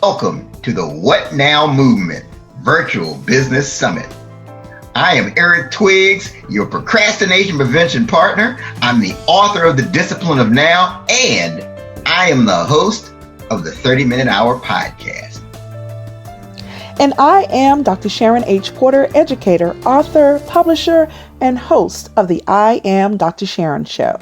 Welcome to the What Now Movement Virtual Business Summit. I am Eric Twiggs, your procrastination prevention partner. I'm the author of The Discipline of Now, and I am the host of the 30-Minute Hour podcast. And I am Dr. Sharon H. Porter, educator, author, publisher, and host of the I Am Dr. Sharon Show.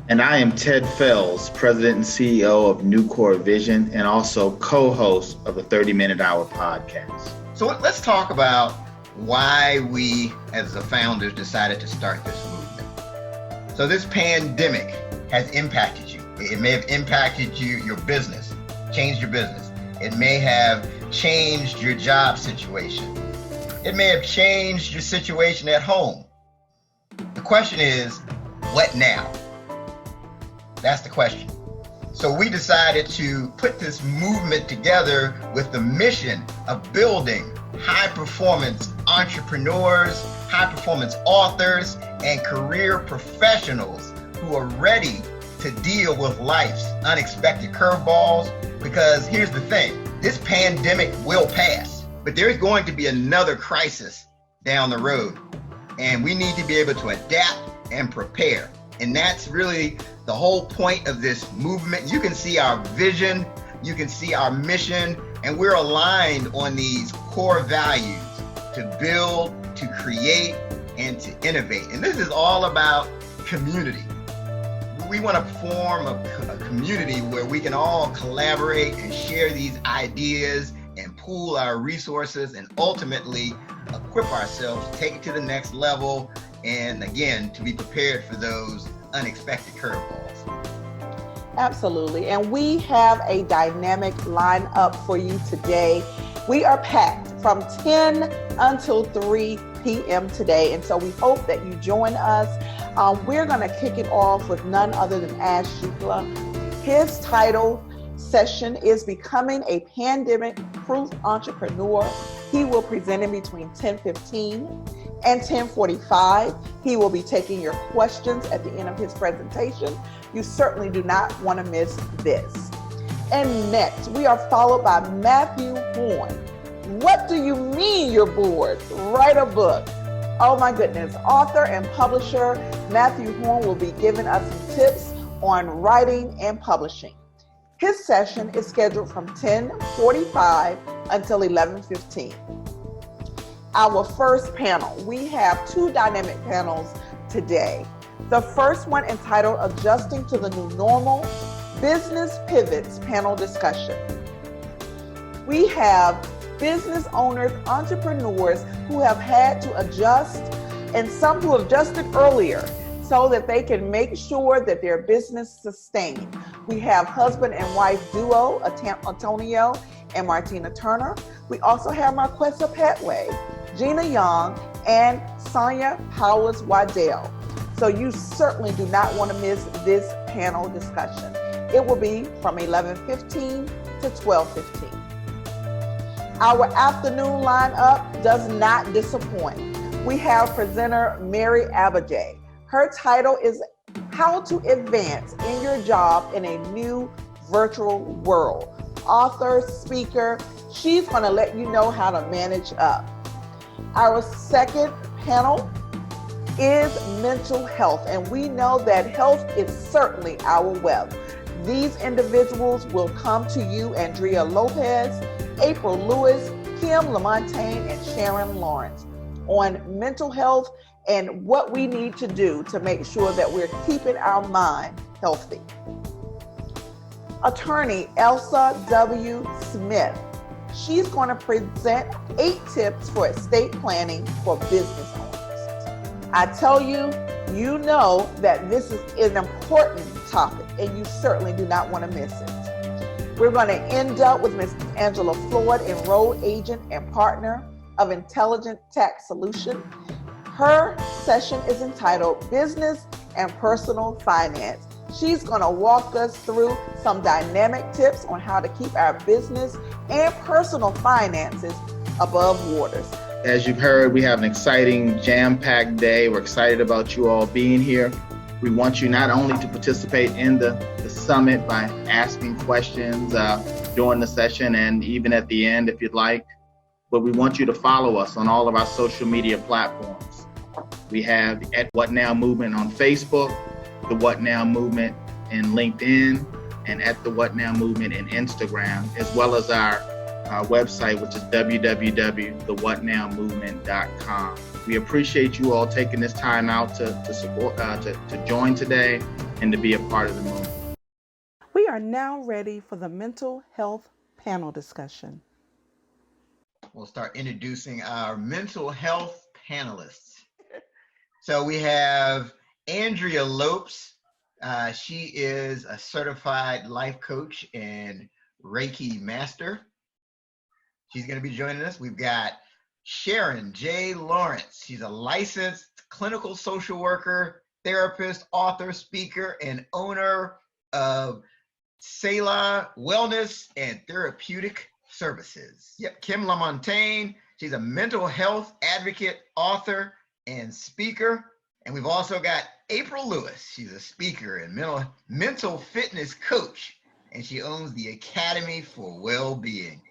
And I am Ted Fells, President and CEO of New Core Vision and also co-host of the 30-Minute Hour podcast. So let's talk about why we, as the founders, decided to start this movement. So this pandemic has impacted you. It may have impacted your business, changed your business. It may have changed your job situation. It may have changed your situation at home. The question is, what now? That's the question. So we decided to put this movement together with the mission of building high-performance entrepreneurs, high-performance authors, and career professionals who are ready to deal with life's unexpected curveballs. Because here's the thing, this pandemic will pass, but there's going to be another crisis down the road, and we need to be able to adapt and prepare. And that's really the whole point of this movement. You can see our vision, you can see our mission, and we're aligned on these core values to build, to create, and to innovate. And this is all about community. We want to form a community where we can all collaborate and share these ideas and pool our resources and ultimately equip ourselves to take it to the next level, and again, to be prepared for those unexpected curveballs. Absolutely. And we have a dynamic lineup for you today. We are packed from 10 until 3 p.m. today. And so we hope that you join us. We're going to kick it off with none other than Ash Shukla. His title session is Becoming a Pandemic-Proof Entrepreneur. He will present in between 10:15 and 10:45. He will be taking your questions at the end of his presentation. You certainly do not want to miss this. And next, we are followed by Matthew Horn. What do you mean you're bored? Write a book. Oh my goodness. Author and publisher Matthew Horn will be giving us some tips on writing and publishing. His session is scheduled from 10:45 until 11:15. Our first panel, we have two dynamic panels today. The first one entitled Adjusting to the New Normal, Business Pivots panel discussion. We have business owners, entrepreneurs who have had to adjust and some who have adjusted earlier so that they can make sure that their business sustains. We have husband and wife duo, Antonio and Martina Turner. We also have Marquessa Petway, Gina Young, and Sonia Powers-Waddell. So you certainly do not want to miss this panel discussion. It will be from 11:15 to 12:15. Our afternoon lineup does not disappoint. We have presenter Mary Abajay. Her title is How to Advance in Your Job in a New Virtual World. Author, speaker, she's going to let you know how to manage up. Our second panel is mental health, and we know that health is certainly our wealth. These individuals will come to you, Andrea Lopes, April Lewis, Kim LaMontagne, and Sharon Lawrence, on mental health and what we need to do to make sure that we're keeping our mind healthy. Attorney Elsa W. Smith. She's going to present 8 tips for estate planning for business owners. I tell you, you know that this is an important topic and you certainly do not want to miss it. We're going to end up with Ms. Angela Floyd, enrolled agent and partner of Intelligent Tax Solution. Her session is entitled Business and Personal Finance. She's going to walk us through some dynamic tips on how to keep our business and personal finances above waters. As you've heard, we have an exciting, jam-packed day. We're excited about you all being here. We want you not only to participate in the summit by asking questions during the session and even at the end if you'd like. But we want you to follow us on all of our social media platforms. We have at What Now Movement on Facebook, the What Now Movement in LinkedIn, and at the What Now Movement in Instagram, as well as our website, which is www.thewhatnowmovement.com. We appreciate you all taking this time out to support, to join today and to be a part of the movement. We are now ready for the mental health panel discussion. We'll start introducing our mental health panelists. So we have Andrea Lopes. She is a certified life coach and Reiki master. She's going to be joining us. We've got Sharon Lawrence. She's a licensed clinical social worker, therapist, author, speaker, and owner of Selah Wellness and Therapeutic Services. Yep, Kim LaMontagne. She's a mental health advocate, author, and speaker. And we've also got April Lewis. She's a speaker and mental fitness coach, and she owns the Academy for Well-Being.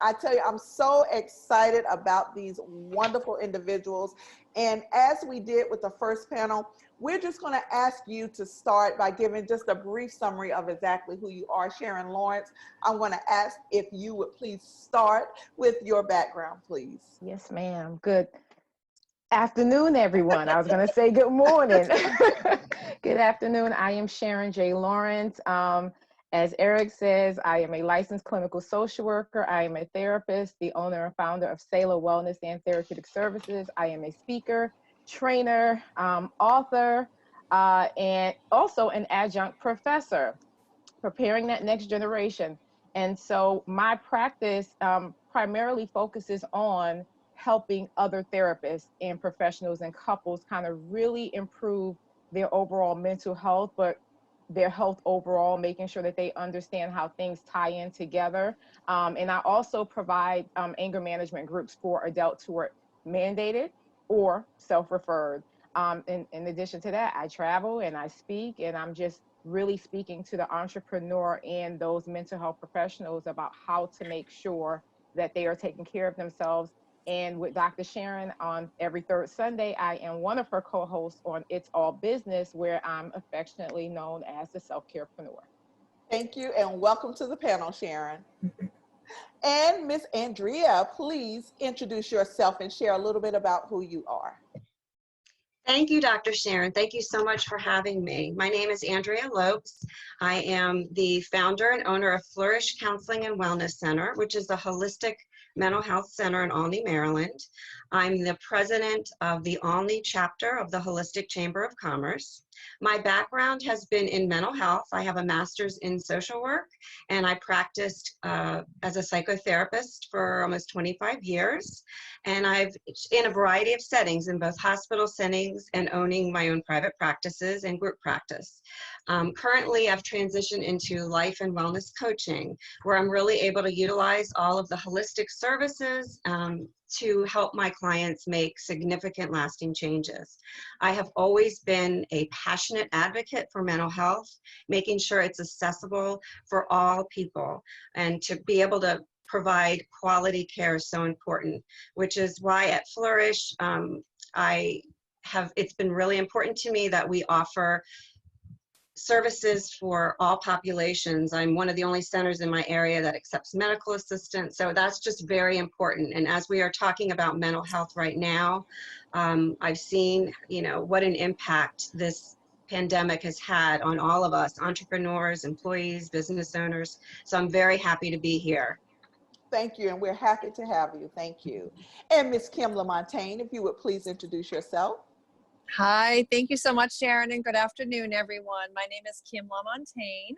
I tell you, I'm so excited about these wonderful individuals. And as we did with the first panel, we're just going to ask you to start by giving just a brief summary of exactly who you are. Sharon Lawrence, I'm going to ask if you would please start with your background, please. Yes, ma'am. Good afternoon, everyone. I was going to say good morning. Good afternoon. I am Sharon Lawrence. As Eric says, I am a licensed clinical social worker. I am a therapist, the owner and founder of Selah Wellness and Therapeutic Services. I am a speaker, trainer, author, and also an adjunct professor, preparing that next generation. And so my practice primarily focuses on helping other therapists and professionals and couples kind of really improve their overall mental health, but their health overall, making sure that they understand how things tie in together. And I also provide anger management groups for adults who are mandated or self-referred. In addition to that, I travel and I speak, and I'm just really speaking to the entrepreneur and those mental health professionals about how to make sure that they are taking care of themselves. And with Dr. Sharon on every third Sunday, I am one of her co-hosts on It's All Business, where I'm affectionately known as the self-carepreneur. Thank you, and welcome to the panel, Sharon. And Miss Andrea, please introduce yourself and share a little bit about who you are. Thank you, Dr. Sharon. Thank you so much for having me. My name is Andrea Lopes. I am the founder and owner of Flourish Counseling and Wellness Center, which is a holistic mental health center in Olney, Maryland. I'm the president of the Olney chapter of the Holistic Chamber of Commerce. My background has been in mental health. I have a master's in social work, and I practiced as a psychotherapist for almost 25 years. And I've in a variety of settings, in both hospital settings and owning my own private practices and group practice. Currently, I've transitioned into life and wellness coaching, where I'm really able to utilize all of the holistic services to help my clients make significant lasting changes. I have always been a passionate advocate for mental health, making sure it's accessible for all people, and to be able to provide quality care is so important, which is why at Flourish, it's been really important to me that we offer services for all populations. I'm one of the only centers in my area that accepts medical assistance, so that's just very important. And as we are talking about mental health right now, I've seen, what an impact this pandemic has had on all of us, entrepreneurs, employees, business owners. So I'm very happy to be here. Thank you, and we're happy to have you. Thank you. And Miss Kim LaMontagne, if you would please introduce yourself. Hi, thank you so much, Sharon, and good afternoon, everyone. My name is Kim LaMontagne,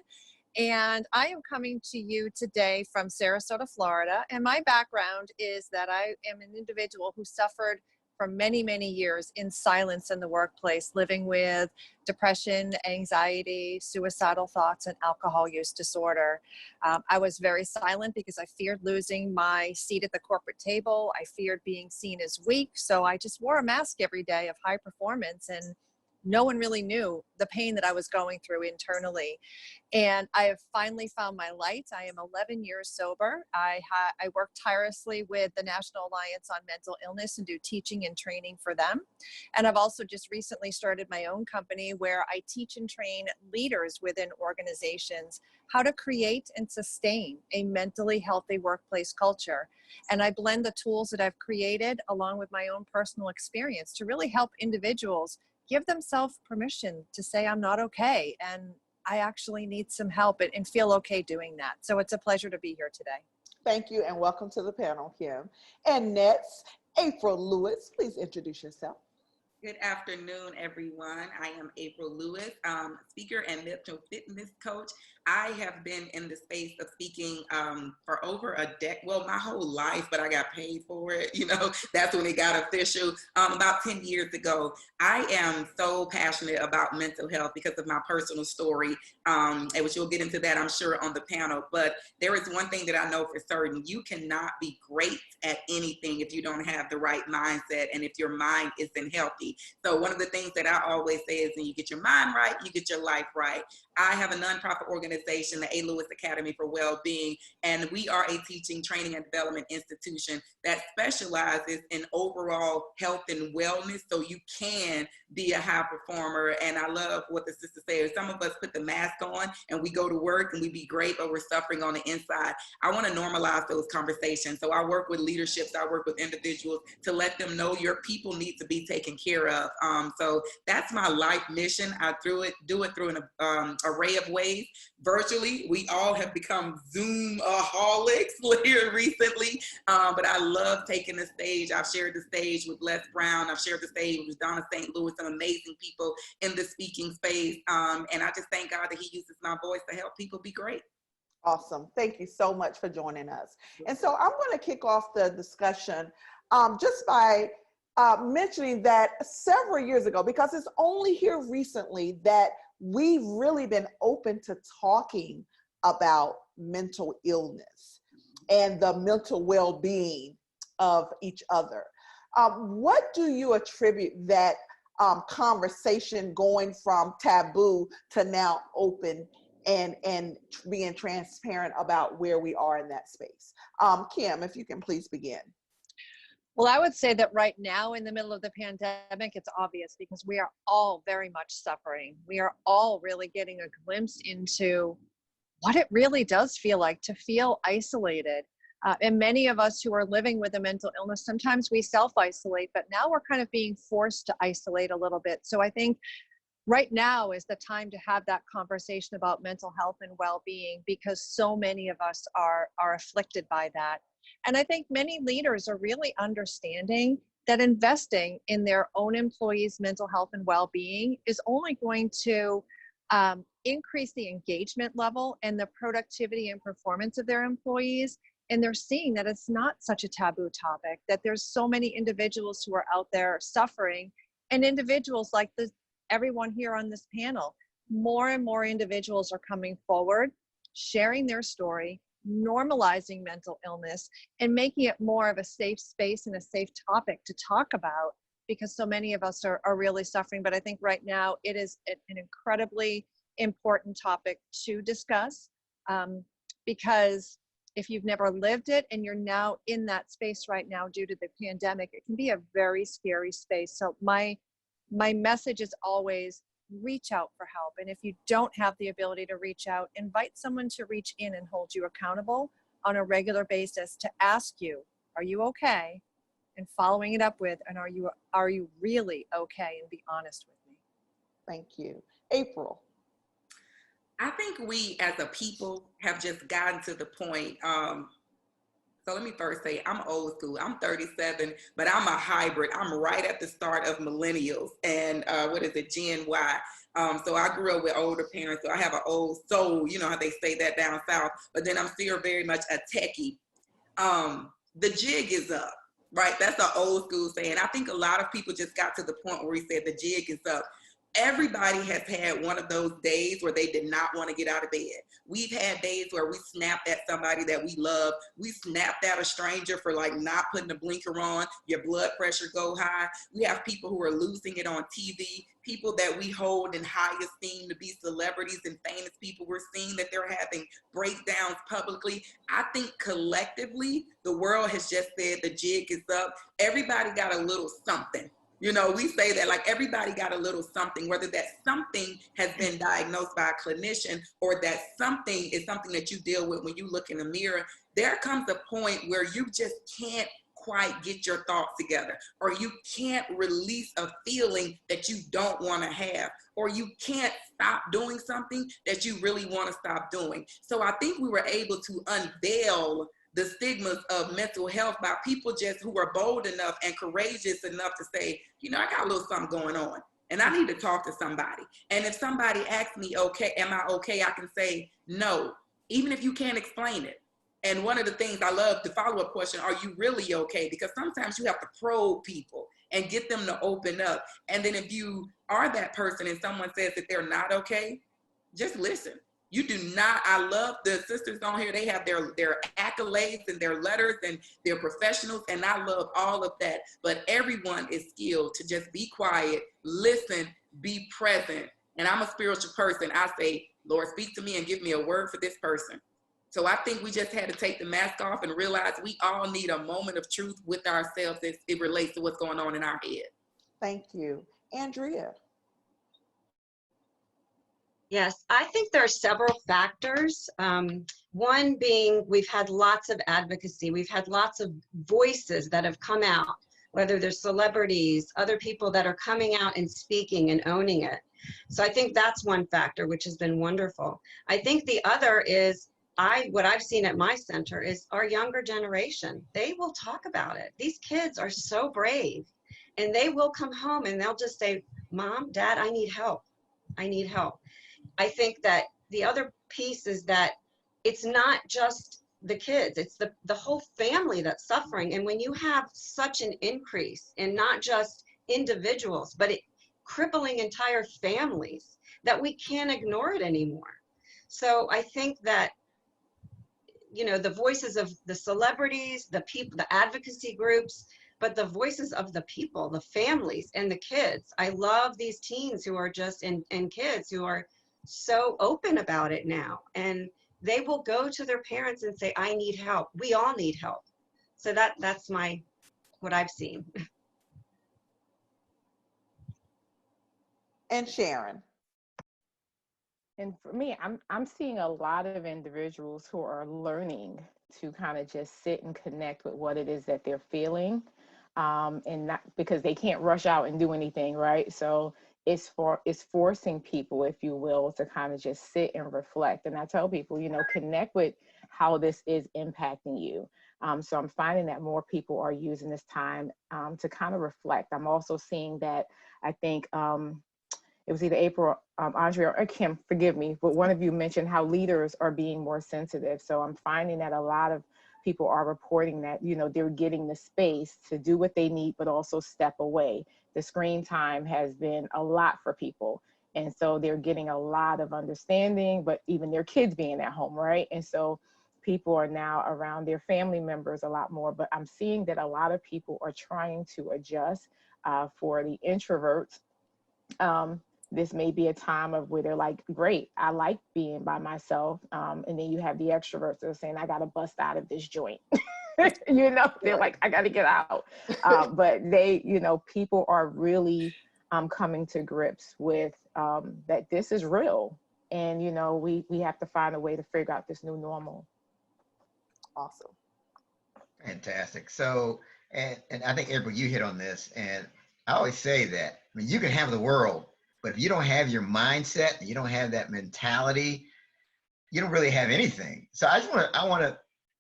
and I am coming to you today from Sarasota, Florida. And my background is that I am an individual who suffered for many, many years in silence in the workplace, living with depression, anxiety, suicidal thoughts, and alcohol use disorder. I was very silent because I feared losing my seat at the corporate table. I feared being seen as weak. So I just wore a mask every day of high performance. And no one really knew the pain that I was going through internally. And I have finally found my light. I am 11 years sober. I work tirelessly with the National Alliance on Mental Illness and do teaching and training for them. And I've also just recently started my own company where I teach and train leaders within organizations how to create and sustain a mentally healthy workplace culture. And I blend the tools that I've created along with my own personal experience to really help individuals give themselves permission to say, I'm not okay, and I actually need some help, and feel okay doing that. So it's a pleasure to be here today. Thank you, and welcome to the panel, Kim. And next, April Lewis, please introduce yourself. Good afternoon, everyone. I am April Lewis, speaker and mental fitness coach. I have been in the space of speaking for over a decade, well, my whole life, but I got paid for it. You know, that's when it got official, about 10 years ago. I am so passionate about mental health because of my personal story, which you'll get into that, I'm sure, on the panel. But there is one thing that I know for certain: you cannot be great at anything if you don't have the right mindset and if your mind isn't healthy. So one of the things that I always say is, when you get your mind right, you get your life right. I have a nonprofit organization, the A. Lewis Academy for Wellbeing, and we are a teaching, training, and development institution that specializes in overall health and wellness, so you can be a high performer. And I love what the sister said. Some of us put the mask on and we go to work and we be great, but we're suffering on the inside. I want to normalize those conversations. So I work with leaderships, I work with individuals to let them know your people need to be taken care of. So that's my life mission. I do it through an array of ways. Virtually, we all have become Zoom-aholics here recently, but I love taking the stage. I've shared the stage with Les Brown. I've shared the stage with Donna St. Louis, some amazing people in the speaking space. And I just thank God that he uses my voice to help people be great. Awesome. Thank you so much for joining us. And so I'm going to kick off the discussion just by mentioning that several years ago, because it's only here recently that we've really been open to talking about mental illness and the mental well-being of each other. What do you attribute that conversation going from taboo to now open and being transparent about where we are in that space? Kim, if you can please begin. Well, I would say that right now in the middle of the pandemic, it's obvious because we are all very much suffering. We are all really getting a glimpse into what it really does feel like to feel isolated. And many of us who are living with a mental illness, sometimes we self-isolate, but now we're kind of being forced to isolate a little bit. So I think right now is the time to have that conversation about mental health and well-being, because so many of us are afflicted by that. And I think many leaders are really understanding that investing in their own employees' mental health and well-being is only going to increase the engagement level and the productivity and performance of their employees. And they're seeing that it's not such a taboo topic, that there's so many individuals who are out there suffering, and individuals like everyone here on this panel. More and more individuals are coming forward, sharing their story, normalizing mental illness, and making it more of a safe space and a safe topic to talk about, because so many of us are really suffering. But I think right now it is an incredibly important topic to discuss, because if you've never lived it and you're now in that space right now due to the pandemic, it can be a very scary space. So my message is always reach out for help. And if you don't have the ability to reach out, invite someone to reach in and hold you accountable on a regular basis to ask you, are you okay? And following it up with, and are you really okay? And be honest with me. Thank you. April. I think we as a people have just gotten to the point. So let me first say, I'm old school. I'm 37, but I'm a hybrid. I'm right at the start of millennials and Gen Y. So I grew up with older parents, so I have an old soul, you know how they say that down south, but then I'm still very much a techie. The jig is up, right? That's an old school saying. I think a lot of people just got to the point where we said the jig is up. Everybody has had one of those days where they did not want to get out of bed. We've had days where we snapped at somebody that we love. We snapped at a stranger for like not putting a blinker on. Your blood pressure go high. We have people who are losing it on TV. People that we hold in high esteem to be celebrities and famous people. We're seeing that they're having breakdowns publicly. I think collectively, the world has just said the jig is up. Everybody got a little something. You know, we say that like everybody got a little something, whether that something has been diagnosed by a clinician or that something is something that you deal with when you look in the mirror. There comes a point where you just can't quite get your thoughts together, or you can't release a feeling that you don't want to have, or you can't stop doing something that you really want to stop doing. So I think we were able to unveil the stigmas of mental health by people just who are bold enough and courageous enough to say, you know, I got a little something going on and I need to talk to somebody. And if somebody asks me, okay, am I okay? I can say no, even if you can't explain it. And one of the things I love, the follow-up question, are you really okay? Because sometimes you have to probe people and get them to open up. And then if you are that person and someone says that they're not okay, just listen. You do not, I love the sisters on here. They have their accolades and their letters and their professionals, and I love all of that. But everyone is skilled to just be quiet, listen, be present. And I'm a spiritual person. I say, Lord, speak to me and give me a word for this person. So I think we just had to take the mask off and realize we all need a moment of truth with ourselves as it relates to what's going on in our head. Thank you. Andrea. Yes, I think there are several factors. One being we've had lots of advocacy. We've had lots of voices that have come out, whether they're celebrities, other people that are coming out and speaking and owning it. So I think that's one factor, which has been wonderful. I think the other is what I've seen at my center is our younger generation. They will talk about it. These kids are so brave, and they will come home and they'll just say, Mom, Dad, I need help. I need help. I think that the other piece is that it's not just the kids, it's the whole family that's suffering. And when you have such an increase in not just individuals, but crippling entire families, that we can't ignore it anymore. So I think that, you know, the voices of the celebrities, the people, the advocacy groups, but the voices of the people, the families and the kids. I love these teens who are just, and kids who are so open about it now, and they will go to their parents and say, I need help. We all need help. So that's what I've seen. And Sharon. And for me, I'm seeing a lot of individuals who are learning to kind of just sit and connect with what it is that they're feeling, and not because they can't rush out and do anything, right? So it's forcing people, if you will, to kind of just sit and reflect. And I tell people, you know, connect with how this is impacting you. So I'm finding that more people are using this time to kind of reflect. I'm also seeing that, I think, it was either April, Andrea, or Kim, forgive me, but one of you mentioned how leaders are being more sensitive. So I'm finding that a lot of people are reporting that, you know, they're getting the space to do what they need, but also step away. The screen time has been a lot for people. And so they're getting a lot of understanding, but even their kids being at home, right? And so people are now around their family members a lot more, but I'm seeing that a lot of people are trying to adjust. For the introverts, this may be a time of where they're like, great, I like being by myself. And then you have the extroverts that are saying, I got to bust out of this joint. You know, they're like, I got to get out. But they, you know, people are really coming to grips with that this is real. And, you know, we have to find a way to figure out this new normal. Awesome. Fantastic. So, and I think, April, you hit on this. And I always say that, I mean, you can have the world, but if you don't have your mindset, you don't have that mentality, you don't really have anything. So I want to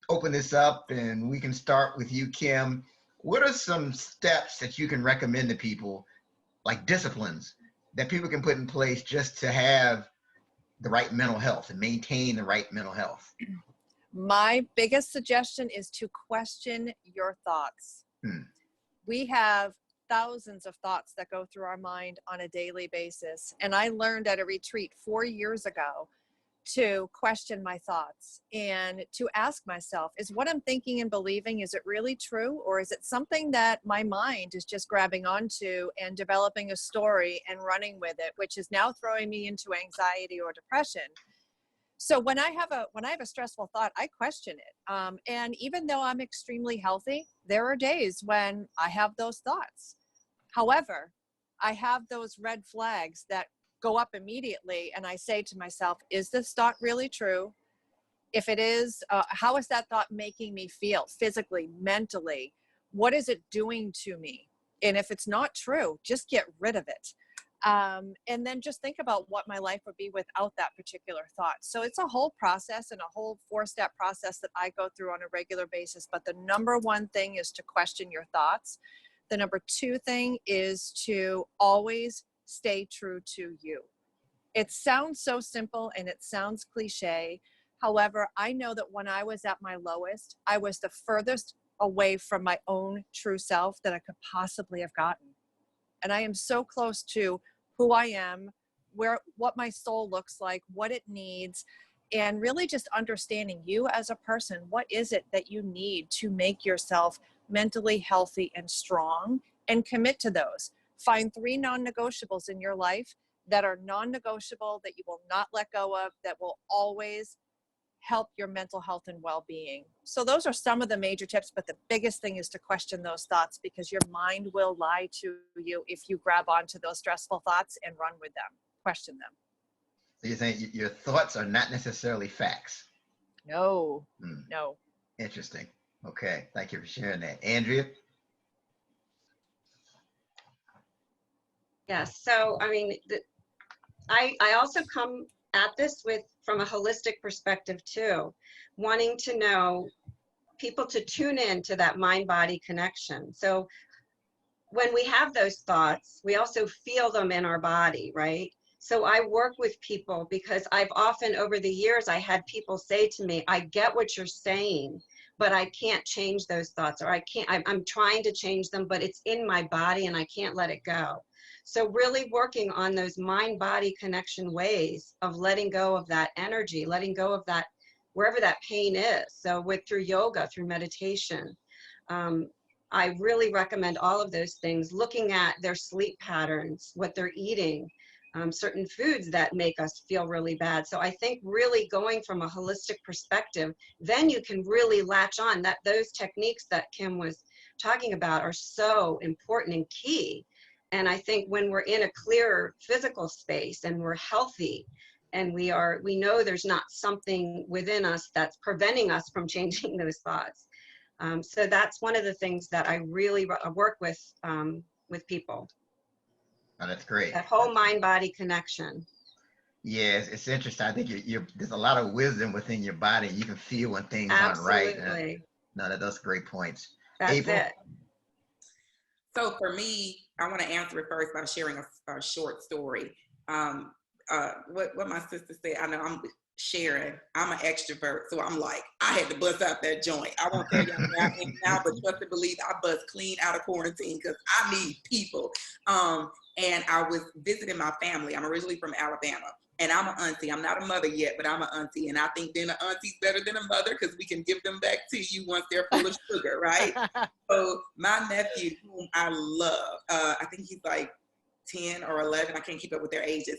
open this up, and we can start with you, Kim. What are some steps that you can recommend to people, like disciplines that people can put in place just to have the right mental health and maintain the right mental health? My biggest suggestion is to question your thoughts. We have thousands of thoughts that go through our mind on a daily basis. And I learned at a retreat 4 years ago to question my thoughts and to ask myself, is what I'm thinking and believing, is it really true? Or is it something that my mind is just grabbing onto and developing a story and running with it, which is now throwing me into anxiety or depression? So when I have a stressful thought, I question it. And even though I'm extremely healthy, there are days when I have those thoughts. However, I have those red flags that go up immediately, and I say to myself, is this thought really true? If it is, how is that thought making me feel physically, mentally? What is it doing to me? And if it's not true, just get rid of it. And then just think about what my life would be without that particular thought. So it's a whole process and a whole 4-step process that I go through on a regular basis. But the number one thing is to question your thoughts. The number 2 thing is to always stay true to you. It sounds so simple and it sounds cliche. However, I know that when I was at my lowest, I was the furthest away from my own true self that I could possibly have gotten. And I am so close to who I am, what my soul looks like, what it needs, and really just understanding you as a person. What is it that you need to make yourself mentally healthy and strong, and commit to those. Find 3 non-negotiables in your life that are non-negotiable, that you will not let go of, that will always help your mental health and well-being. So those are some of the major tips, but the biggest thing is to question those thoughts, because your mind will lie to you if you grab onto those stressful thoughts and run with them. Question them. So you're saying your thoughts are not necessarily facts? No, no. Interesting. Okay, thank you for sharing that. Andrea? Yes, so I mean, I also come at this from a holistic perspective too, wanting to know people to tune in to that mind-body connection. So when we have those thoughts, we also feel them in our body, right? So I work with people because I've often over the years, I had people say to me, I get what you're saying, but I can't change those thoughts, or I'm trying to change them, but it's in my body and I can't let it go. So really working on those mind-body connection ways of letting go of that energy, letting go of that, wherever that pain is. So through yoga, through meditation, I really recommend all of those things, looking at their sleep patterns, what they're eating, certain foods that make us feel really bad. So I think really going from a holistic perspective, then you can really latch on that. Those techniques that Kim was talking about are so important and key. And I think when we're in a clearer physical space and we're healthy and we know there's not something within us that's preventing us from changing those thoughts. So that's one of the things that I really work with people. Oh, that's great. That whole mind-body connection. Yes, it's interesting. I think there's a lot of wisdom within your body. You can feel when things Absolutely. aren't right. No, that's great points. That's April? it. So for me, I want to answer it first by sharing a short story. What my sister said, I know I'm Sharon, I'm an extrovert, so I'm like, I had to bust out that joint. I won't tell y'all where I am now, but trust and believe I bust clean out of quarantine because I need people. And I was visiting my family. I'm originally from Alabama, and I'm an auntie. I'm not a mother yet, but I'm an auntie, and I think being an auntie's better than a mother because we can give them back to you once they're full of sugar, right? So my nephew, whom I love, I think he's like 10 or 11. I can't keep up with their ages.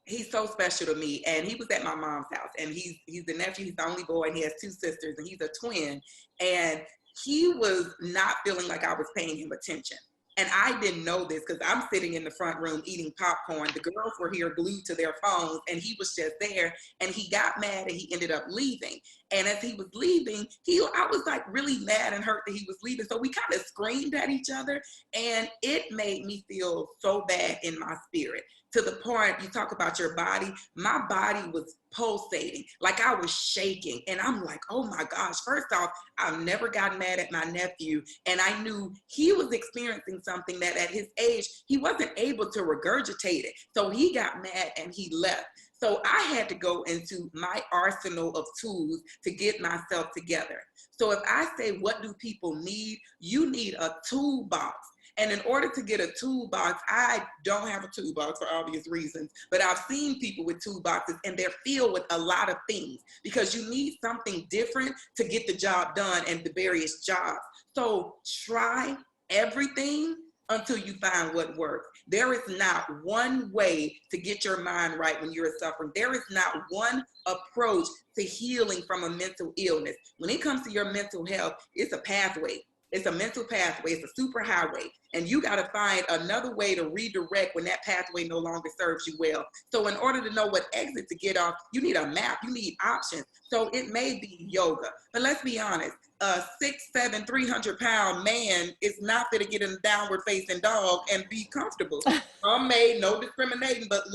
He's so special to me, and he was at my mom's house, and he's the nephew. He's the only boy, and he has 2 sisters, and he's a twin. And he was not feeling like I was paying him attention. And I didn't know this because I'm sitting in the front room eating popcorn. The girls were here glued to their phones, and he was just there. And he got mad, and he ended up leaving. And as he was leaving, I was like really mad and hurt that he was leaving. So we kind of screamed at each other, and it made me feel so bad in my spirit. To the point, you talk about your body, my body was pulsating, like I was shaking. And I'm like, oh my gosh, first off, I've never gotten mad at my nephew. And I knew he was experiencing something that at his age, he wasn't able to regurgitate it. So he got mad and he left. So I had to go into my arsenal of tools to get myself together. So if I say, what do people need? You need a toolbox. And in order to get a toolbox, I don't have a toolbox for obvious reasons, but I've seen people with toolboxes and they're filled with a lot of things because you need something different to get the job done and the various jobs. So try everything until you find what works. There is not one way to get your mind right when you're suffering. There is not one approach to healing from a mental illness. When it comes to your mental health, it's a pathway. It's a mental pathway. It's a super highway. And you got to find another way to redirect when that pathway no longer serves you well. So in order to know what exit to get off, you need a map. You need options. So it may be yoga. But let's be honest. A 6'7", 300-pound man is not going to get in a downward facing dog and be comfortable. Some may, no discriminating, but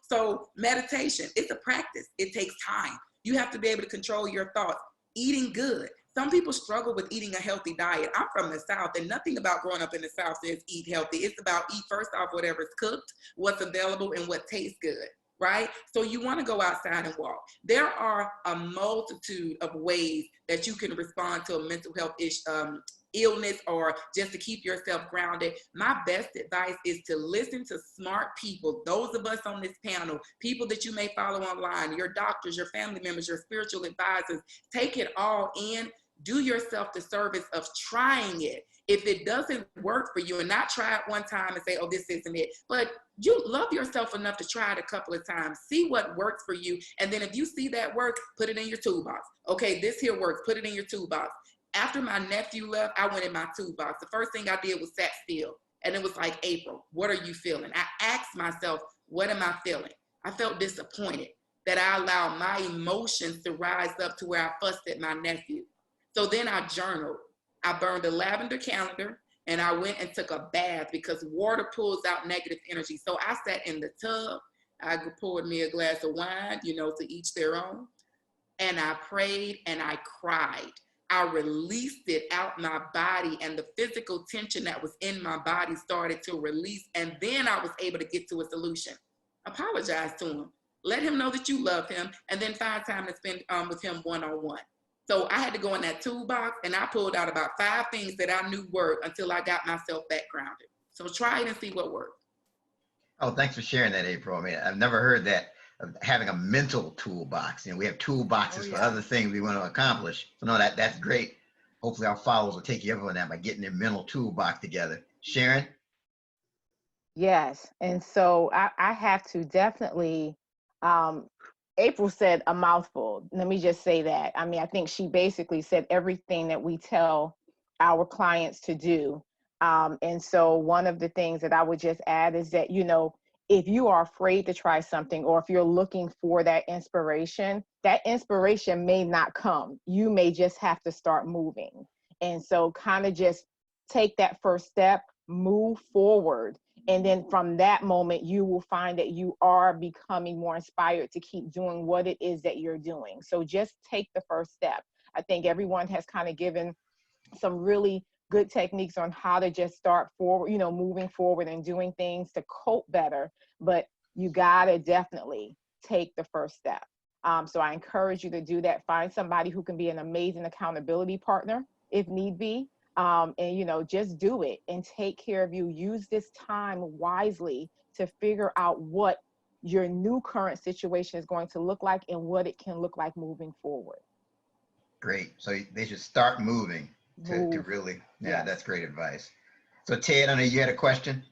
so meditation, it's a practice. It takes time. You have to be able to control your thoughts. Eating good. Some people struggle with eating a healthy diet. I'm from the South, and nothing about growing up in the South says eat healthy. It's about eat first off whatever's cooked, what's available, and what tastes good, right? So you want to go outside and walk. There are a multitude of ways that you can respond to a mental health illness or just to keep yourself grounded. My best advice is to listen to smart people, those of us on this panel, people that you may follow online, your doctors, your family members, your spiritual advisors. Take it all in. Do yourself the service of trying it. If it doesn't work for you, and not try it one time and say, oh, this isn't it, but you love yourself enough to try it a couple of times, see what works for you. And then if you see that work, put it in your toolbox. Okay, this here works, put it in your toolbox. After my nephew left, I went in my toolbox. The first thing I did was sat still. And it was like, April, what are you feeling? I asked myself, what am I feeling? I felt disappointed that I allowed my emotions to rise up to where I fussed at my nephew. So then I journaled. I burned a lavender calendar and I went and took a bath because water pulls out negative energy. So I sat in the tub. I poured me a glass of wine, to each their own. And I prayed and I cried. I released it out my body, and the physical tension that was in my body started to release. And then I was able to get to a solution. Apologize to him. Let him know that you love him, and then find time to spend with him one-on-one. So I had to go in that toolbox, and I pulled out about 5 things that I knew worked until I got myself back grounded. So try it and see what works. Oh, thanks for sharing that, April. I mean, I've never heard that, of having a mental toolbox. We have toolboxes for other things we want to accomplish. So no, that's great. Hopefully our followers will take you up on that by getting their mental toolbox together. Sharon? Yes. And so I have to definitely, April said a mouthful. Let me just say that. I mean, I think she basically said everything that we tell our clients to do. And so one of the things that I would just add is that, if you are afraid to try something, or if you're looking for that inspiration may not come. You may just have to start moving. And so kind of just take that first step, move forward. And then from that moment, you will find that you are becoming more inspired to keep doing what it is that you're doing. So just take the first step. I think everyone has kind of given some really good techniques on how to just start forward, moving forward and doing things to cope better. But you gotta definitely take the first step. So I encourage you to do that. Find somebody who can be an amazing accountability partner if need be. And just do it and take care of you. Use this time wisely to figure out what your new current situation is going to look like and what it can look like moving forward. Great. So they should start moving to really, Yes. That's great advice. So Ted, I know you had a question.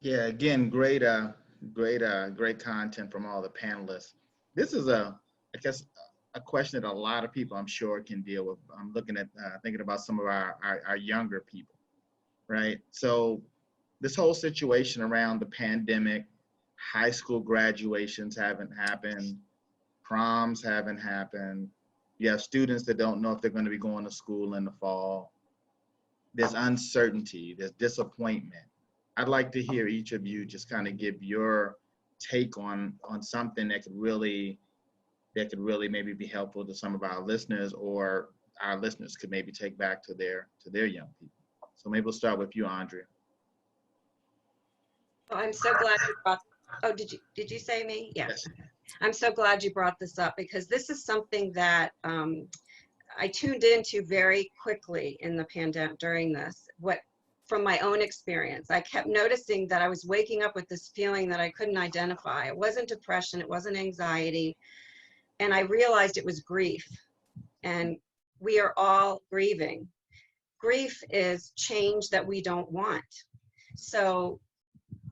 Yeah, again, great content from all the panelists. This is I guess, a question that a lot of people, I'm sure, can deal with. I'm looking at, thinking about some of our younger people, right? So this whole situation around the pandemic, high school graduations haven't happened, proms haven't happened. You have students that don't know if they're going to be going to school in the fall. There's uncertainty, there's disappointment. I'd like to hear each of you just kind of give your take on something that could really maybe be helpful to some of our listeners, or our listeners could maybe take back to their young people. So maybe we'll start with you, Andrea. Well, I'm so glad you brought Oh, did you say me? Yeah. Yes. I'm so glad you brought this up because this is something that I tuned into very quickly in the pandemic during this. From my own experience, I kept noticing that I was waking up with this feeling that I couldn't identify. It wasn't depression, it wasn't anxiety, and I realized it was grief. And we are all grieving. Grief is change that we don't want. So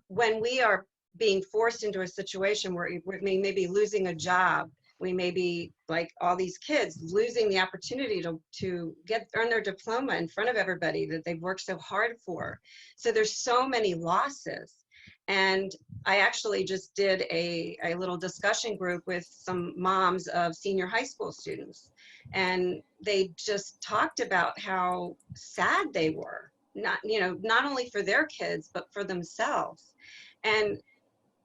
when we are being forced into a situation where we may be losing a job, we may be like all these kids losing the opportunity to earn their diploma in front of everybody that they've worked so hard for. So there's so many losses. And I actually just did a little discussion group with some moms of senior high school students. And they just talked about how sad they were, not only for their kids, but for themselves. And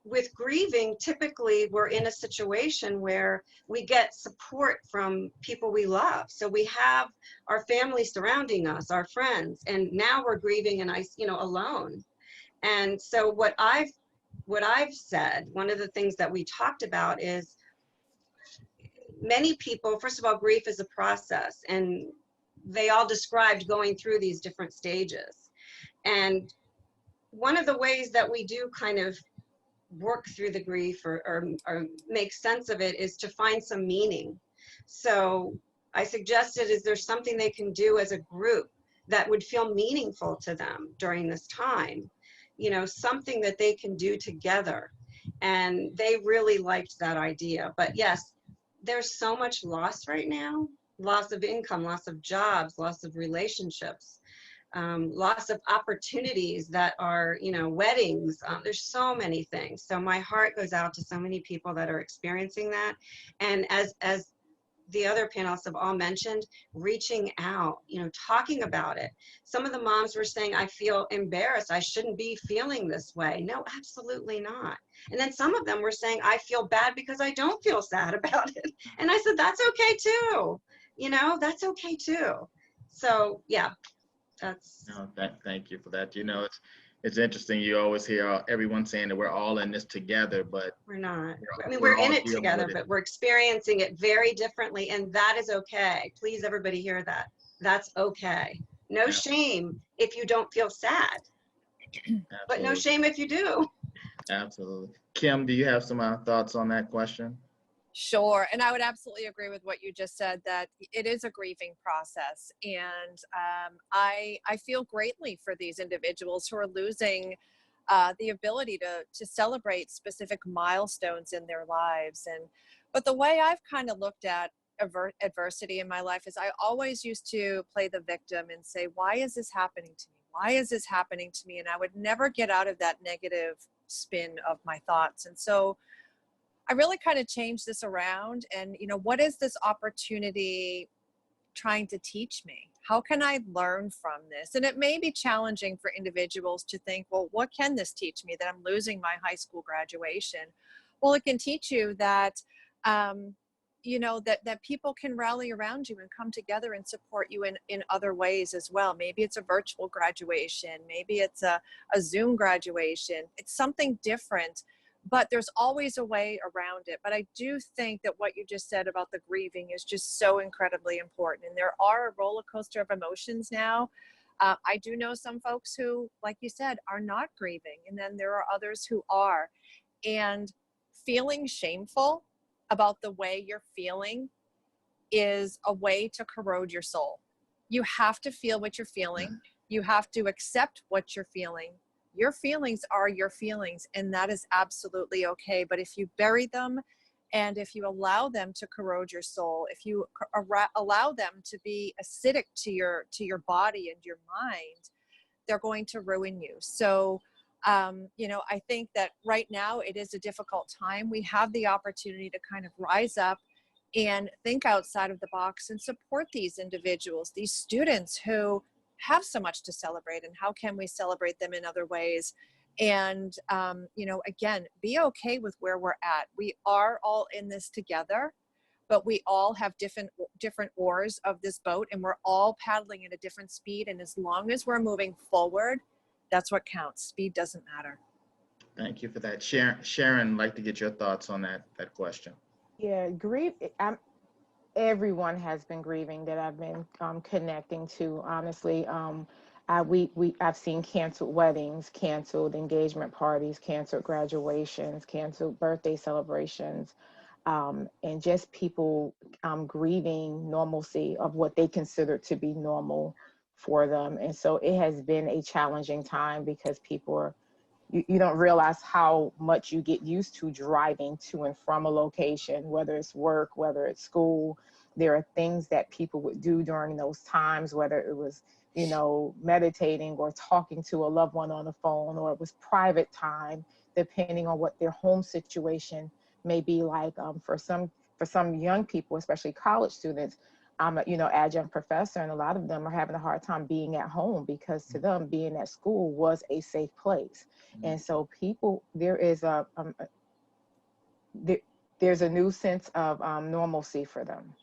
with grieving, typically we're in a situation where we get support from people we love. So we have our family surrounding us, our friends, and now we're grieving and alone. And so what I've said, one of the things that we talked about is many people, first of all, grief is a process, and they all described going through these different stages. And one of the ways that we do kind of work through the grief or make sense of it is to find some meaning. So I suggested, is there something they can do as a group that would feel meaningful to them during this time? Something that they can do together. And they really liked that idea. But yes, there's so much loss right now, loss of income, loss of jobs, loss of relationships. Loss of opportunities that are, weddings. There's so many things. So my heart goes out to so many people that are experiencing that. And as the other panelists have all mentioned, reaching out, talking about it. Some of the moms were saying, I feel embarrassed. I shouldn't be feeling this way. No, absolutely not. And then some of them were saying, I feel bad because I don't feel sad about it. And I said, that's okay too. That's okay too. So yeah. No, thank you for that. It's interesting. You always hear everyone saying that we're all in this together, but we're not. We're We're in all it dealing together, with it. but we're experiencing it very differently, and that is okay. Please, everybody hear that. That's okay. No Yeah. shame if you don't feel sad, but no Absolutely. shame if you do. Absolutely. Kim, do you have some thoughts on that question? Sure. And I would absolutely agree with what you just said, that it is a grieving process. And I feel greatly for these individuals who are losing the ability to celebrate specific milestones in their lives. But the way I've kind of looked at adversity in my life is I always used to play the victim and say, why is this happening to me? Why is this happening to me? And I would never get out of that negative spin of my thoughts. And so I really kind of changed this around and, what is this opportunity trying to teach me? How can I learn from this? And it may be challenging for individuals to think, well, what can this teach me that I'm losing my high school graduation? Well, it can teach you that, that people can rally around you and come together and support you in other ways as well. Maybe it's a virtual graduation. Maybe it's a Zoom graduation. It's something different. But there's always a way around it. But I do think that what you just said about the grieving is just so incredibly important. And there are a roller coaster of emotions now. I do know some folks who, like you said, are not grieving. And then there are others who are. And feeling shameful about the way you're feeling is a way to corrode your soul. You have to feel what you're feeling. You have to accept what you're feeling. Your feelings are your feelings, and that is absolutely okay. But if you bury them and if you allow them to corrode your soul, if you allow them to be acidic to your body and your mind, they're going to ruin you. So, I think that right now it is a difficult time. We have the opportunity to kind of rise up and think outside of the box and support these individuals, these students who have so much to celebrate, and how can we celebrate them in other ways? And, again, be okay with where we're at. We are all in this together, but we all have different oars of this boat, and we're all paddling at a different speed. And as long as we're moving forward, that's what counts. Speed doesn't matter. Thank you for that. Sharon, I'd like to get your thoughts on that question. Yeah, everyone has been grieving that I've been connecting to. Honestly, I've seen canceled weddings, canceled engagement parties, canceled graduations, canceled birthday celebrations, and just people grieving normalcy of what they consider to be normal for them. And so it has been a challenging time because people are, you don't realize how much you get used to driving to and from a location, whether it's work, whether it's school. There are things that people would do during those times, whether it was, meditating or talking to a loved one on the phone, or it was private time, depending on what their home situation may be like. For some young people, especially college students, I'm a adjunct professor, and a lot of them are having a hard time being at home because to them being at school was a safe place. And so there's a new sense of normalcy for them.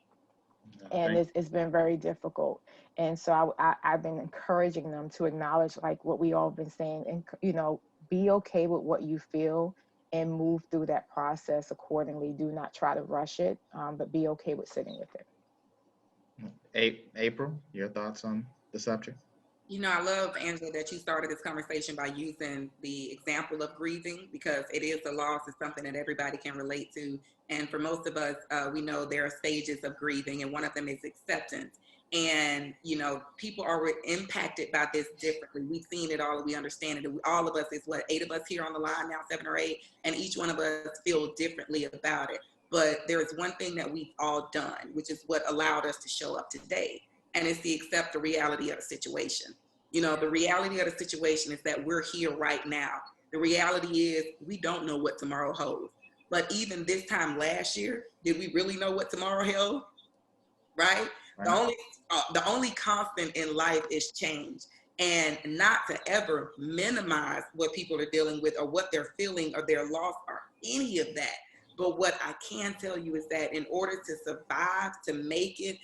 And it's been very difficult. And so I've been encouraging them to acknowledge, like what we all been saying, and, be okay with what you feel and move through that process accordingly. Do not try to rush it, but be okay with sitting with it. April, your thoughts on the subject? I love, Angela, that you started this conversation by using the example of grieving, because it is a loss. It's something that everybody can relate to. And for most of us, we know there are stages of grieving, and one of them is acceptance. And, people are impacted by this differently. We've seen it all. We understand it. All of us, is 8 of us here on the line now, 7 or 8, and each one of us feel differently about it. But there is one thing that we've all done, which is what allowed us to show up today. And it's the accept the reality of the situation. The reality of the situation is that we're here right now. The reality is we don't know what tomorrow holds. But even this time last year, did we really know what tomorrow held? Right? The only constant in life is change. And not to ever minimize what people are dealing with or what they're feeling or their loss or any of that. But what I can tell you is that in order to survive, to make it,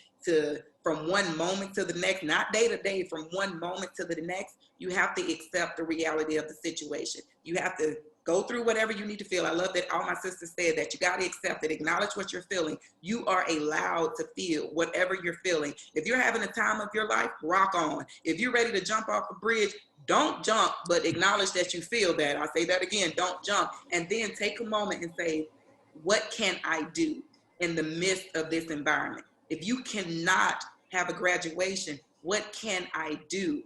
from one moment to the next, not day to day, from one moment to the next, you have to accept the reality of the situation. You have to go through whatever you need to feel. I love that all my sisters said that you got to accept it, acknowledge what you're feeling. You are allowed to feel whatever you're feeling. If you're having a time of your life, rock on. If you're ready to jump off a bridge, don't jump, but acknowledge that you feel that. I'll say that again, don't jump. And then take a moment and say, what can I do in the midst of this environment? If you cannot have a graduation, what can I do?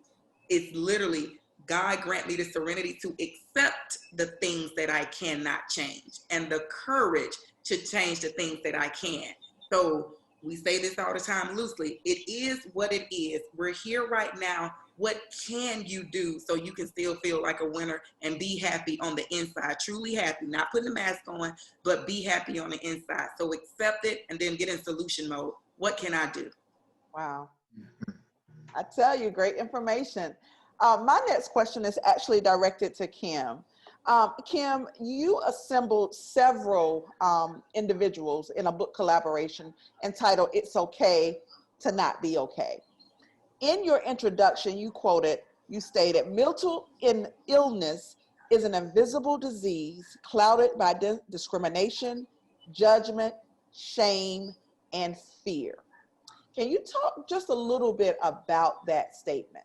It's literally, God grant me the serenity to accept the things that I cannot change and the courage to change the things that I can. So we say this all the time loosely. It is what it is. We're here right now. What can you do so you can still feel like a winner and be happy on the inside, truly happy, not putting a mask on, but be happy on the inside. So accept it and then get in solution mode. What can I do? Wow. I tell you, great information. My next question is actually directed to Kim. Kim, you assembled several individuals in a book collaboration entitled It's Okay to Not Be Okay. In your introduction, you stated, mental illness is an invisible disease clouded by discrimination, judgment, shame, and fear. Can you talk just a little bit about that statement?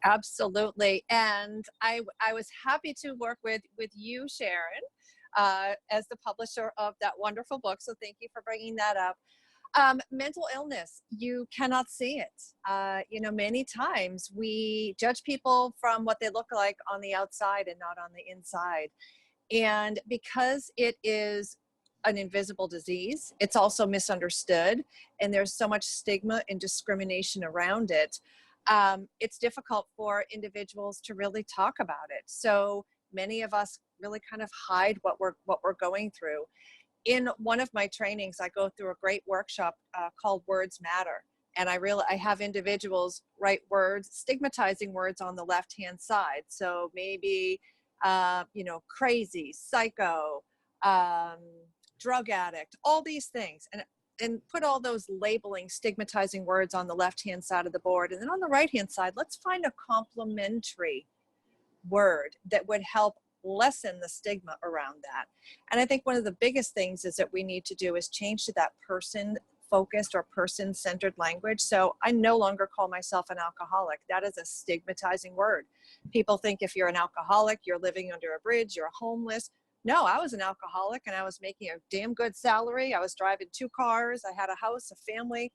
Absolutely. And I was happy to work with you, Sharon, as the publisher of that wonderful book. So thank you for bringing that up. Mental illness, you cannot see it. Many times we judge people from what they look like on the outside and not on the inside. And because it is an invisible disease, it's also misunderstood, and there's so much stigma and discrimination around it. It's difficult for individuals to really talk about it. So many of us really kind of hide what we're going through. In one of my trainings, I go through a great workshop called Words Matter. And I have individuals write words, stigmatizing words on the left-hand side. So maybe, crazy, psycho, drug addict, all these things. And put all those labeling, stigmatizing words on the left-hand side of the board. And then on the right-hand side, let's find a complementary word that would help lessen the stigma around that. And I think one of the biggest things is that we need to do is change to that person focused or person centered language. So I no longer call myself an alcoholic. That is a stigmatizing word. People think if you're an alcoholic, you're living under a bridge, you're homeless. No, I was an alcoholic and I was making a damn good salary. I was driving 2 cars. I had a house, a family,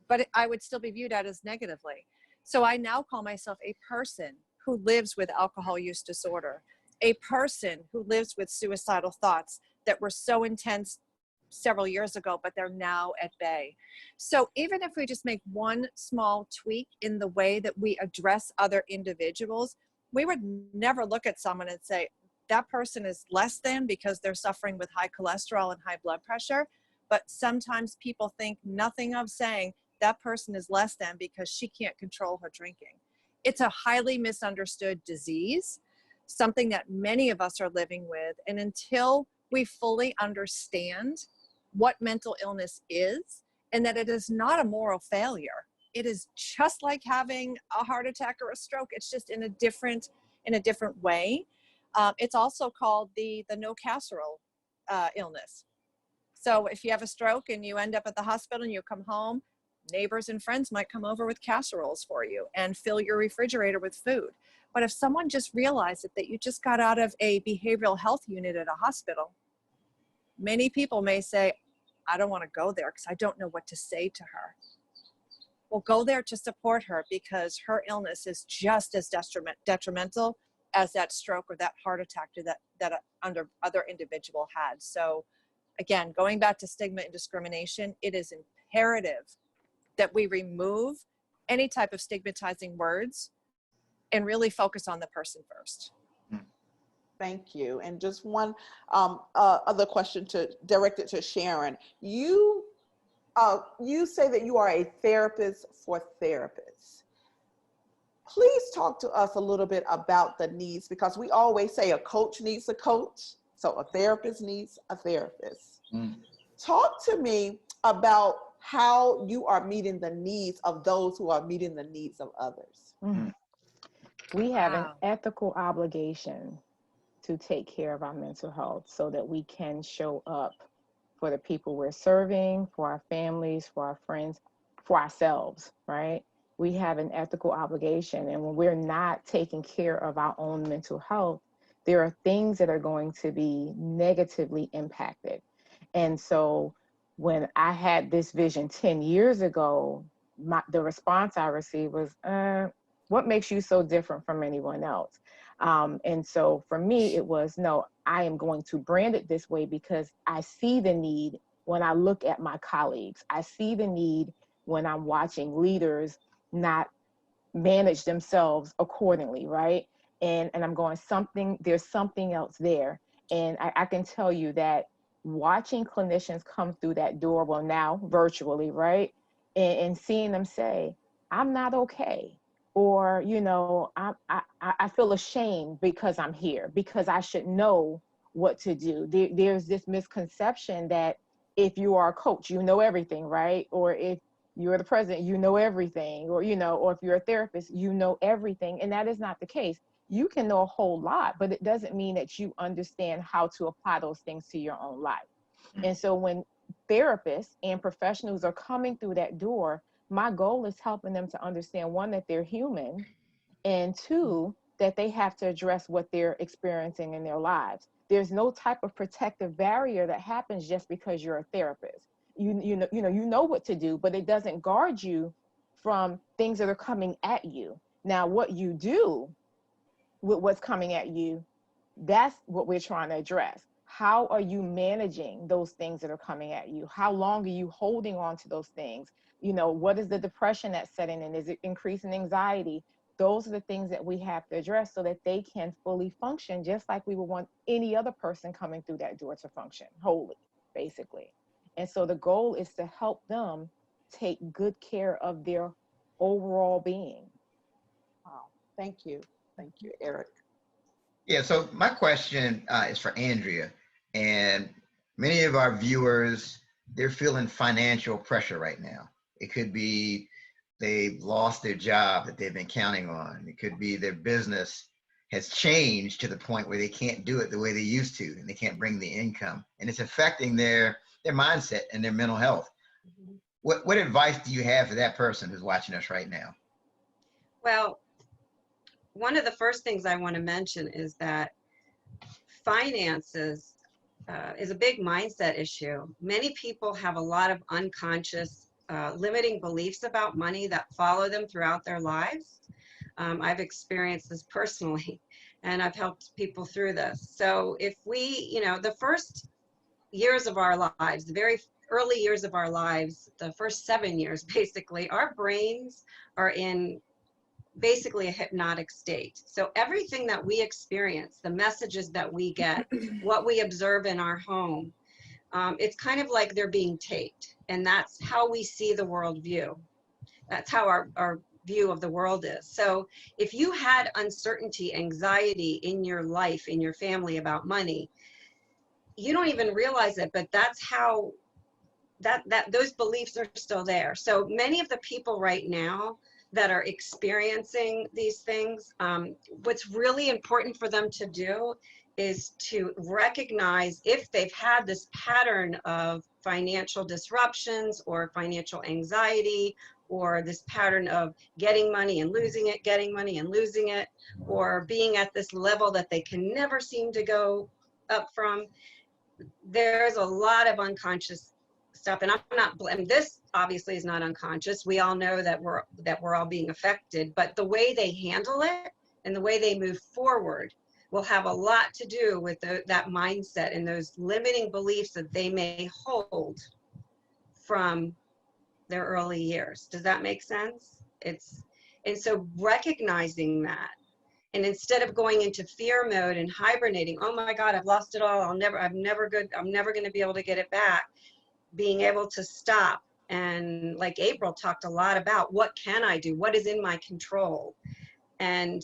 but I would still be viewed at as negatively. So I now call myself a person who lives with alcohol use disorder, a person who lives with suicidal thoughts that were so intense several years ago, but they're now at bay. So even if we just make one small tweak in the way that we address other individuals, we would never look at someone and say, that person is less than because they're suffering with high cholesterol and high blood pressure. But sometimes people think nothing of saying that person is less than because she can't control her drinking. It's a highly misunderstood disease, something that many of us are living with. And until we fully understand what mental illness is and that it is not a moral failure, it is just like having a heart attack or a stroke. It's just in a different way. It's also called the no casserole illness. So if you have a stroke and you end up at the hospital and you come home, neighbors and friends might come over with casseroles for you and fill your refrigerator with food. But if someone just realized that you just got out of a behavioral health unit at a hospital, many people may say, I don't want to go there because I don't know what to say to her. Well, go there to support her because her illness is just as detrimental as that stroke or that heart attack that other individual had. So again, going back to stigma and discrimination, it is imperative that we remove any type of stigmatizing words and really focus on the person first. Thank you. And just one other question directed to Sharon. You say that you are a therapist for therapists. Please talk to us a little bit about the needs, because we always say a coach needs a coach, so a therapist needs a therapist. Talk to me about how you are meeting the needs of those who are meeting the needs of others. We have an ethical obligation to take care of our mental health so that we can show up for the people we're serving, for our families, for our friends, for ourselves, right? We have an ethical obligation. And when we're not taking care of our own mental health, there are things that are going to be negatively impacted. And so when I had this vision 10 years ago, the response I received was, what makes you so different from anyone else? And so for me, it was, no, I am going to brand it this way because I see the need when I look at my colleagues. I see the need when I'm watching leaders not manage themselves accordingly, right? And I'm going, there's something else there. And I can tell you that watching clinicians come through that door, well, now virtually, right? And seeing them say, I'm not okay. Or, you know, I feel ashamed because I'm here, because I should know what to do. There's this misconception that if you are a coach, you know everything, right? Or if you're the president, you know everything, or, you know, or if you're a therapist, you know everything. And that is not the case. You can know a whole lot, but it doesn't mean that you understand how to apply those things to your own life. And so when therapists and professionals are coming through that door, my goal is helping them to understand, one, that they're human, and two, that they have to address what they're experiencing in their lives. There's no type of protective barrier that happens just because you're a therapist. You know what to do, but it doesn't guard you from things that are coming at you. Now, what you do with what's coming at you, that's what we're trying to address. How are you managing those things that are coming at you? How long are you holding on to those things? You know, what is the depression that's setting in? Is it increasing anxiety? Those are the things that we have to address so that they can fully function, just like we would want any other person coming through that door to function wholly, basically. And so the goal is to help them take good care of their overall being. Wow. Thank you. Thank you, Eric. Yeah, so my question is for Andrea. And many of our viewers, they're feeling financial pressure right now. It could be they've lost their job that they've been counting on. It could be their business has changed to the point where they can't do it the way they used to, and they can't bring the income, and it's affecting their mindset and their mental health. What advice do you have for that person who's watching us right now? Well, one of the first things I want to mention is that finances is a big mindset issue. Many people have a lot of unconscious limiting beliefs about money that follow them throughout their lives. I've experienced this personally, and I've helped people through this. So if we, the first years of our lives, the very early years of our lives, the first 7 years, basically, our brains are in basically a hypnotic state. So everything that we experience, the messages that we get, what we observe in our home, it's kind of like they're being taped. And that's how we see the world view. That's how our view of the world is. So if you had uncertainty, anxiety in your life, in your family about money, you don't even realize it, but that's how those beliefs are still there. So many of the people right now that are experiencing these things, what's really important for them to do is to recognize if they've had this pattern of financial disruptions or financial anxiety, or this pattern of getting money and losing it, getting money and losing it, or being at this level that they can never seem to go up from. There's a lot of unconscious stuff, and I'm not blaming this. Obviously, is not unconscious. We all know that we're all being affected, but the way they handle it and the way they move forward will have a lot to do with that mindset and those limiting beliefs that they may hold from their early years. Does that make sense? And so recognizing that, and instead of going into fear mode and hibernating, oh my God, I've lost it all. I'm never going to be able to get it back. Being able to stop, and like April talked a lot about, what can I do? What is in my control? And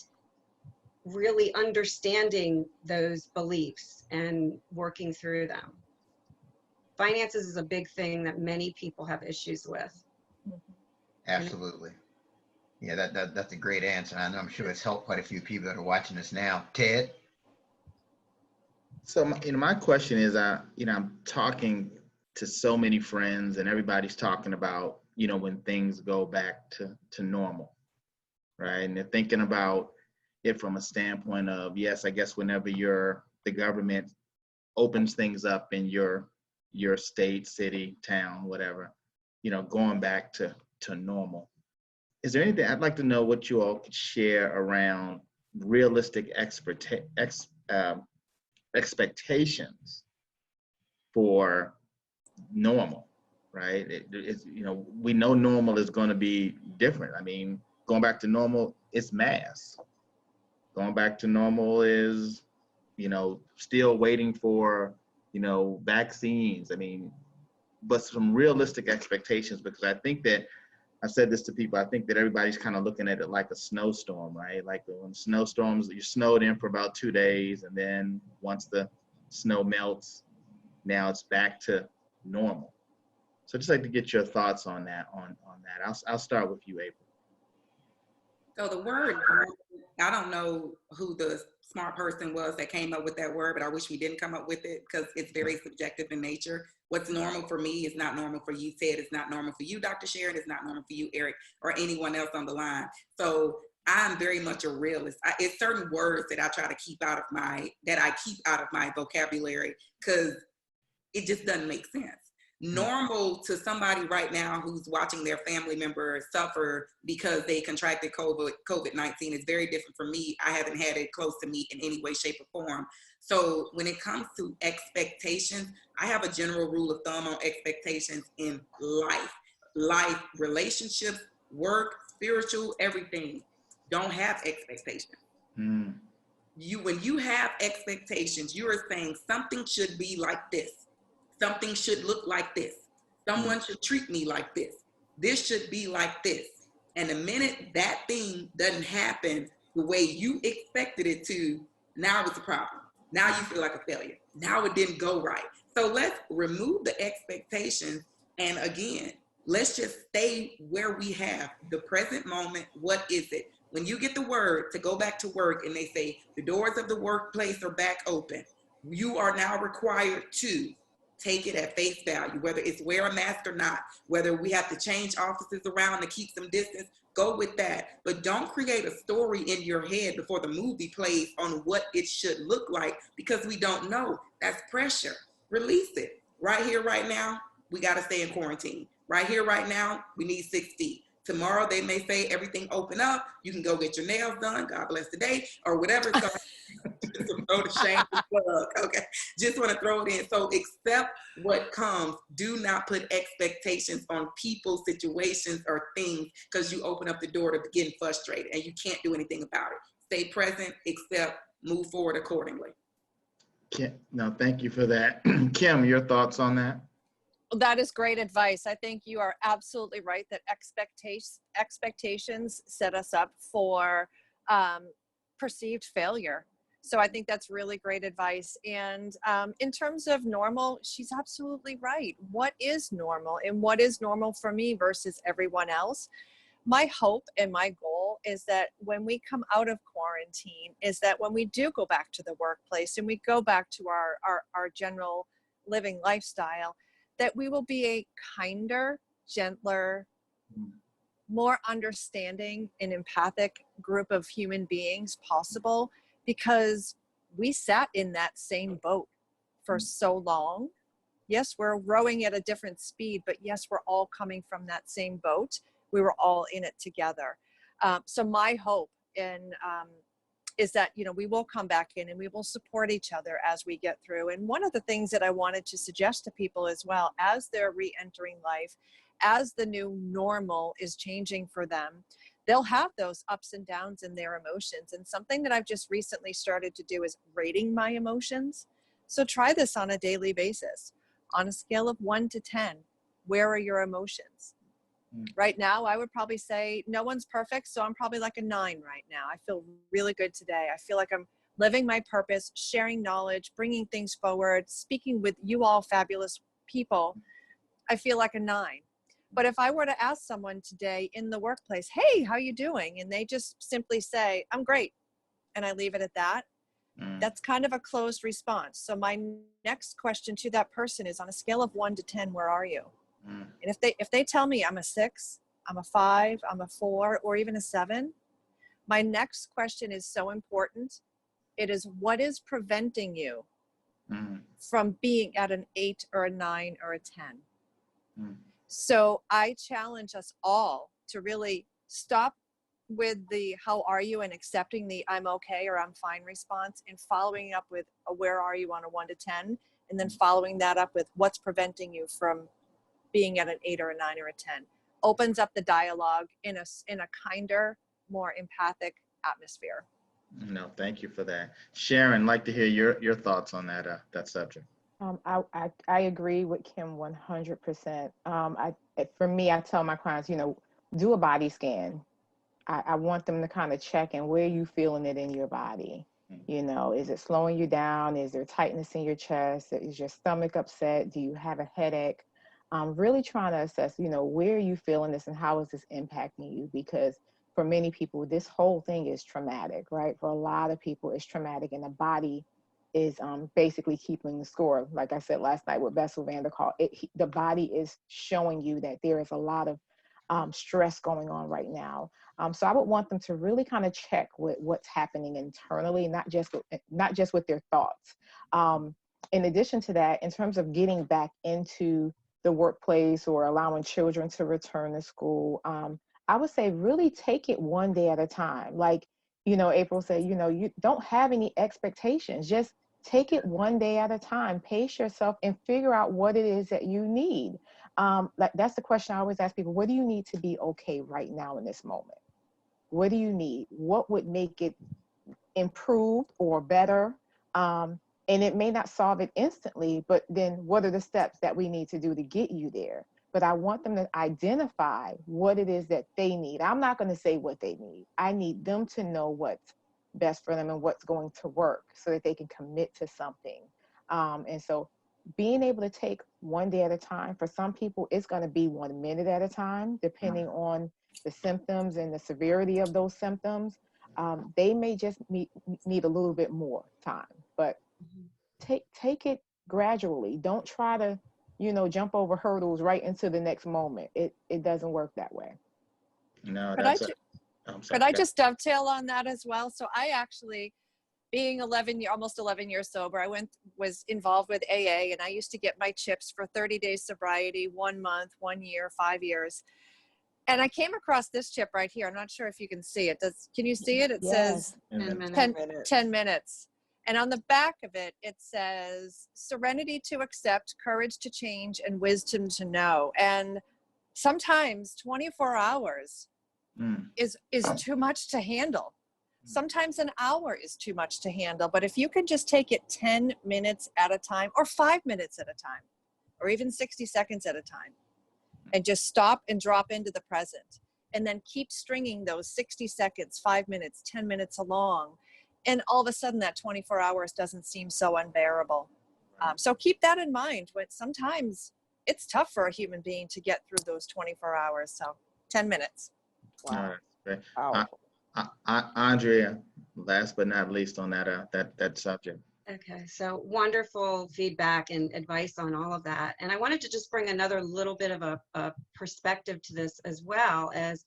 really understanding those beliefs and working through them. Finances is a big thing that many people have issues with. Absolutely. Yeah, that's a great answer. I know, I'm sure it's helped quite a few people that are watching us now. Ted? So, my question is, I'm talking to so many friends, and everybody's talking about, when things go back to normal, right? And they're thinking about it from a standpoint of, yes, I guess whenever the government opens things up in your state, city, town, whatever, going back to normal. Is there anything, I'd like to know what you all could share around realistic expectations for normal, right? We know normal is going to be different. I mean, going back to normal, it's mass. Going back to normal is, still waiting for, vaccines. I mean, but some realistic expectations, because I think that, I said this to people, I think that everybody's kind of looking at it like a snowstorm, right? Like when snowstorms, you're snowed in for about 2 days, and then once the snow melts, now it's back to normal. So I'd just like to get your thoughts on that. I'll start with you, April. So the word, I don't know who the smart person was that came up with that word, but I wish we didn't come up with it, because it's very subjective in nature. What's normal for me is not normal for you, Ted. It's not normal for you, Dr. Sharon. It's not normal for you, Eric, or anyone else on the line. So I'm very much a realist. It's certain words that I try to keep out of my vocabulary, because it just doesn't make sense. Normal to somebody right now who's watching their family member suffer because they contracted COVID-19 is very different from me. I haven't had it close to me in any way, shape, or form. So when it comes to expectations, I have a general rule of thumb on expectations in life, relationships, work, spiritual, everything. Don't have expectations. When you have expectations, you are saying something should be like this. Something should look like this. Someone should treat me like this. This should be like this. And the minute that thing doesn't happen the way you expected it to, now it's a problem. Now you feel like a failure. Now it didn't go right. So let's remove the expectations. And again, let's just stay where we have the present moment. What is it? When you get the word to go back to work and they say the doors of the workplace are back open, you are now required to take it at face value, whether it's wear a mask or not, whether we have to change offices around to keep some distance, go with that. But don't create a story in your head before the movie plays on what it should look like, because we don't know. That's pressure. Release it. Right here, right now, we got to stay in quarantine. Right here, right now, we need 6 feet. Tomorrow, they may say everything open up. You can go get your nails done. God bless the day, or whatever. So just to throw the shame plug, okay? Just want to throw it in. So accept what comes. Do not put expectations on people, situations, or things, because you open up the door to getting frustrated and you can't do anything about it. Stay present, accept, move forward accordingly. No, thank you for that. Kim, your thoughts on that? That is great advice. I think you are absolutely right that expectations set us up for perceived failure. So I think that's really great advice. And in terms of normal, she's absolutely right. What is normal, and what is normal for me versus everyone else? My hope and my goal is that when we come out of quarantine, is that when we do go back to the workplace and we go back to our general living lifestyle, that we will be a kinder, gentler, more understanding and empathic group of human beings possible, because we sat in that same boat for so long. Yes, we're rowing at a different speed, but yes, we're all coming from that same boat. We were all in it together. So my hope is that, you know, we will come back in and we will support each other as we get through. And one of the things that I wanted to suggest to people as well, as they're re-entering life, as the new normal is changing for them, they'll have those ups and downs in their emotions. And something that I've just recently started to do is rating my emotions. So try this on a daily basis. On a scale of 1 to 10, where are your emotions? Right now, I would probably say no one's perfect, so I'm probably like a 9 right now. I feel really good today. I feel like I'm living my purpose, sharing knowledge, bringing things forward, speaking with you all fabulous people. I feel like a 9. But if I were to ask someone today in the workplace, hey, how you doing? And they just simply say, I'm great, and I leave it at that, that's kind of a closed response. So my next question to that person is, on a scale of 1 to 10, where are you? And if they tell me I'm a 6, I'm a 5, I'm a 4, or even a 7, my next question is so important. It is, what is preventing you from being at an 8 or a 9 or a 10? So I challenge us all to really stop with the how are you and accepting the I'm okay or I'm fine response, and following up with a where are you on a 1 to 10, and then following that up with what's preventing you from being at an 8 or a 9 or a 10. Opens up the dialogue in a kinder, more empathic atmosphere. No, thank you for that. Sharon, I'd like to hear your thoughts on that subject. I agree with Kim 100%. For me, I tell my clients, you know, do a body scan. I want them to kind of check in where you feeling it in your body. You know, is it slowing you down? Is there tightness in your chest? Is your stomach upset? Do you have a headache? Really trying to assess, you know, where are you feeling this and how is this impacting you? Because for many people, this whole thing is traumatic, right? For a lot of people, it's traumatic, and the body is basically keeping the score. Like I said last night with Bessel van der Kolk, the body is showing you that there is a lot of stress going on right now. So I would want them to really kind of check with what's happening internally, not just with their thoughts. In addition to that, in terms of getting back into the workplace or allowing children to return to school, I would say really take it one day at a time. Like, you know, April said, you know, you don't have any expectations. Just take it one day at a time. Pace yourself and figure out what it is that you need. Like that's the question I always ask people. What do you need to be okay right now in this moment? What do you need? What would make it improved or better? And it may not solve it instantly, but then what are the steps that we need to do to get you there? But I want them to identify what it is that they need. I'm not going to say what they need. I need them to know what's best for them and what's going to work so that they can commit to something. And so being able to take one day at a time. For some people, it's going to be 1 minute at a time, depending on the symptoms and the severity of those symptoms. They may just need a little bit more time, but take it gradually. Don't try to, jump over hurdles right into the next moment. It doesn't work that way. No, Could I just dovetail on that as well? So I actually, being almost 11 years sober, I was involved with AA, and I used to get my chips for 30 days sobriety, 1 month, 1 year, 5 years. And I came across this chip right here. I'm not sure if you can see it. Can you see it? It says 10 minutes. And on the back of it, it says serenity to accept, courage to change, and wisdom to know. And sometimes 24 hours is too much to handle. Sometimes an hour is too much to handle. But if you can just take it 10 minutes at a time, or 5 minutes at a time, or even 60 seconds at a time, and just stop and drop into the present, and then keep stringing those 60 seconds, 5 minutes, 10 minutes along, and all of a sudden that 24 hours doesn't seem so unbearable. So keep that in mind. When sometimes it's tough for a human being to get through those 24 hours. So 10 minutes. Wow. Andrea, last but not least on that subject. Okay, so wonderful feedback and advice on all of that. And I wanted to just bring another little bit of a perspective to this, as well as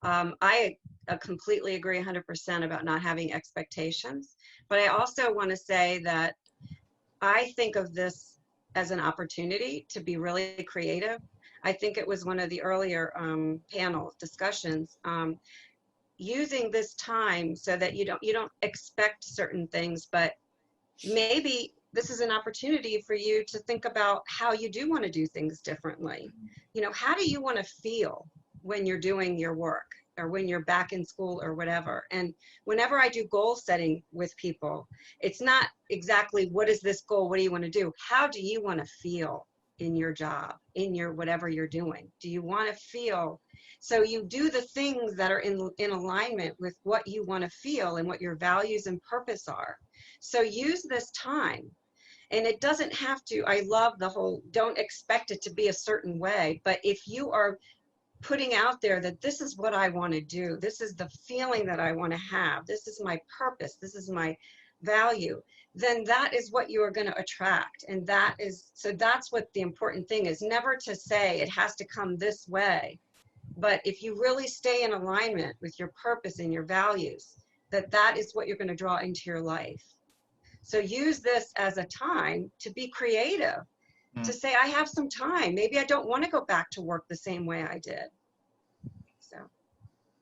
I completely agree 100% about not having expectations. But I also want to say that I think of this as an opportunity to be really creative. I think it was one of the earlier panel discussions, using this time so that you don't expect certain things, but maybe this is an opportunity for you to think about how you do want to do things differently. How do you want to feel when you're doing your work, or when you're back in school, or whatever? And whenever I do goal setting with people, it's not exactly what is this goal, what do you want to do? How do you want to feel in your job, in your whatever you're doing? Do you want to feel? So you do the things that are in alignment with what you want to feel and what your values and purpose are. So use this time. And it doesn't have to, I love the whole, don't expect it to be a certain way, but if you are putting out there that this is what I want to do, this is the feeling that I want to have, this is my purpose, this is my value, then that is what you are going to attract. And that's what the important thing is, never to say it has to come this way. But if you really stay in alignment with your purpose and your values, that is what you're going to draw into your life. So use this as a time to be creative, to say, I have some time. Maybe I don't want to go back to work the same way I did. So.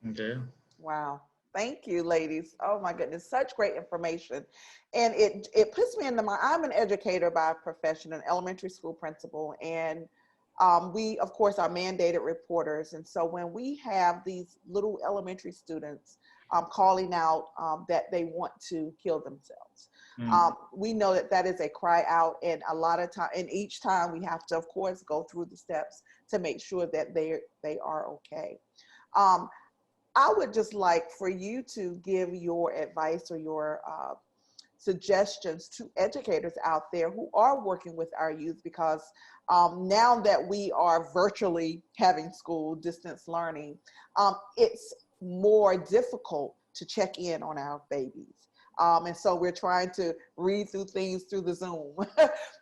Okay. Wow. Thank you, ladies. Oh my goodness, such great information. And it puts me in the mind, I'm an educator by profession, an elementary school principal, and we, of course, are mandated reporters. And so when we have these little elementary students calling out that they want to kill themselves, we know that is a cry out. And a lot of time, and each time we have to, of course, go through the steps to make sure that they are okay. I would just like for you to give your advice or your suggestions to educators out there who are working with our youth, because now that we are virtually having school distance learning, it's more difficult to check in on our babies. And so we're trying to read through things through the Zoom,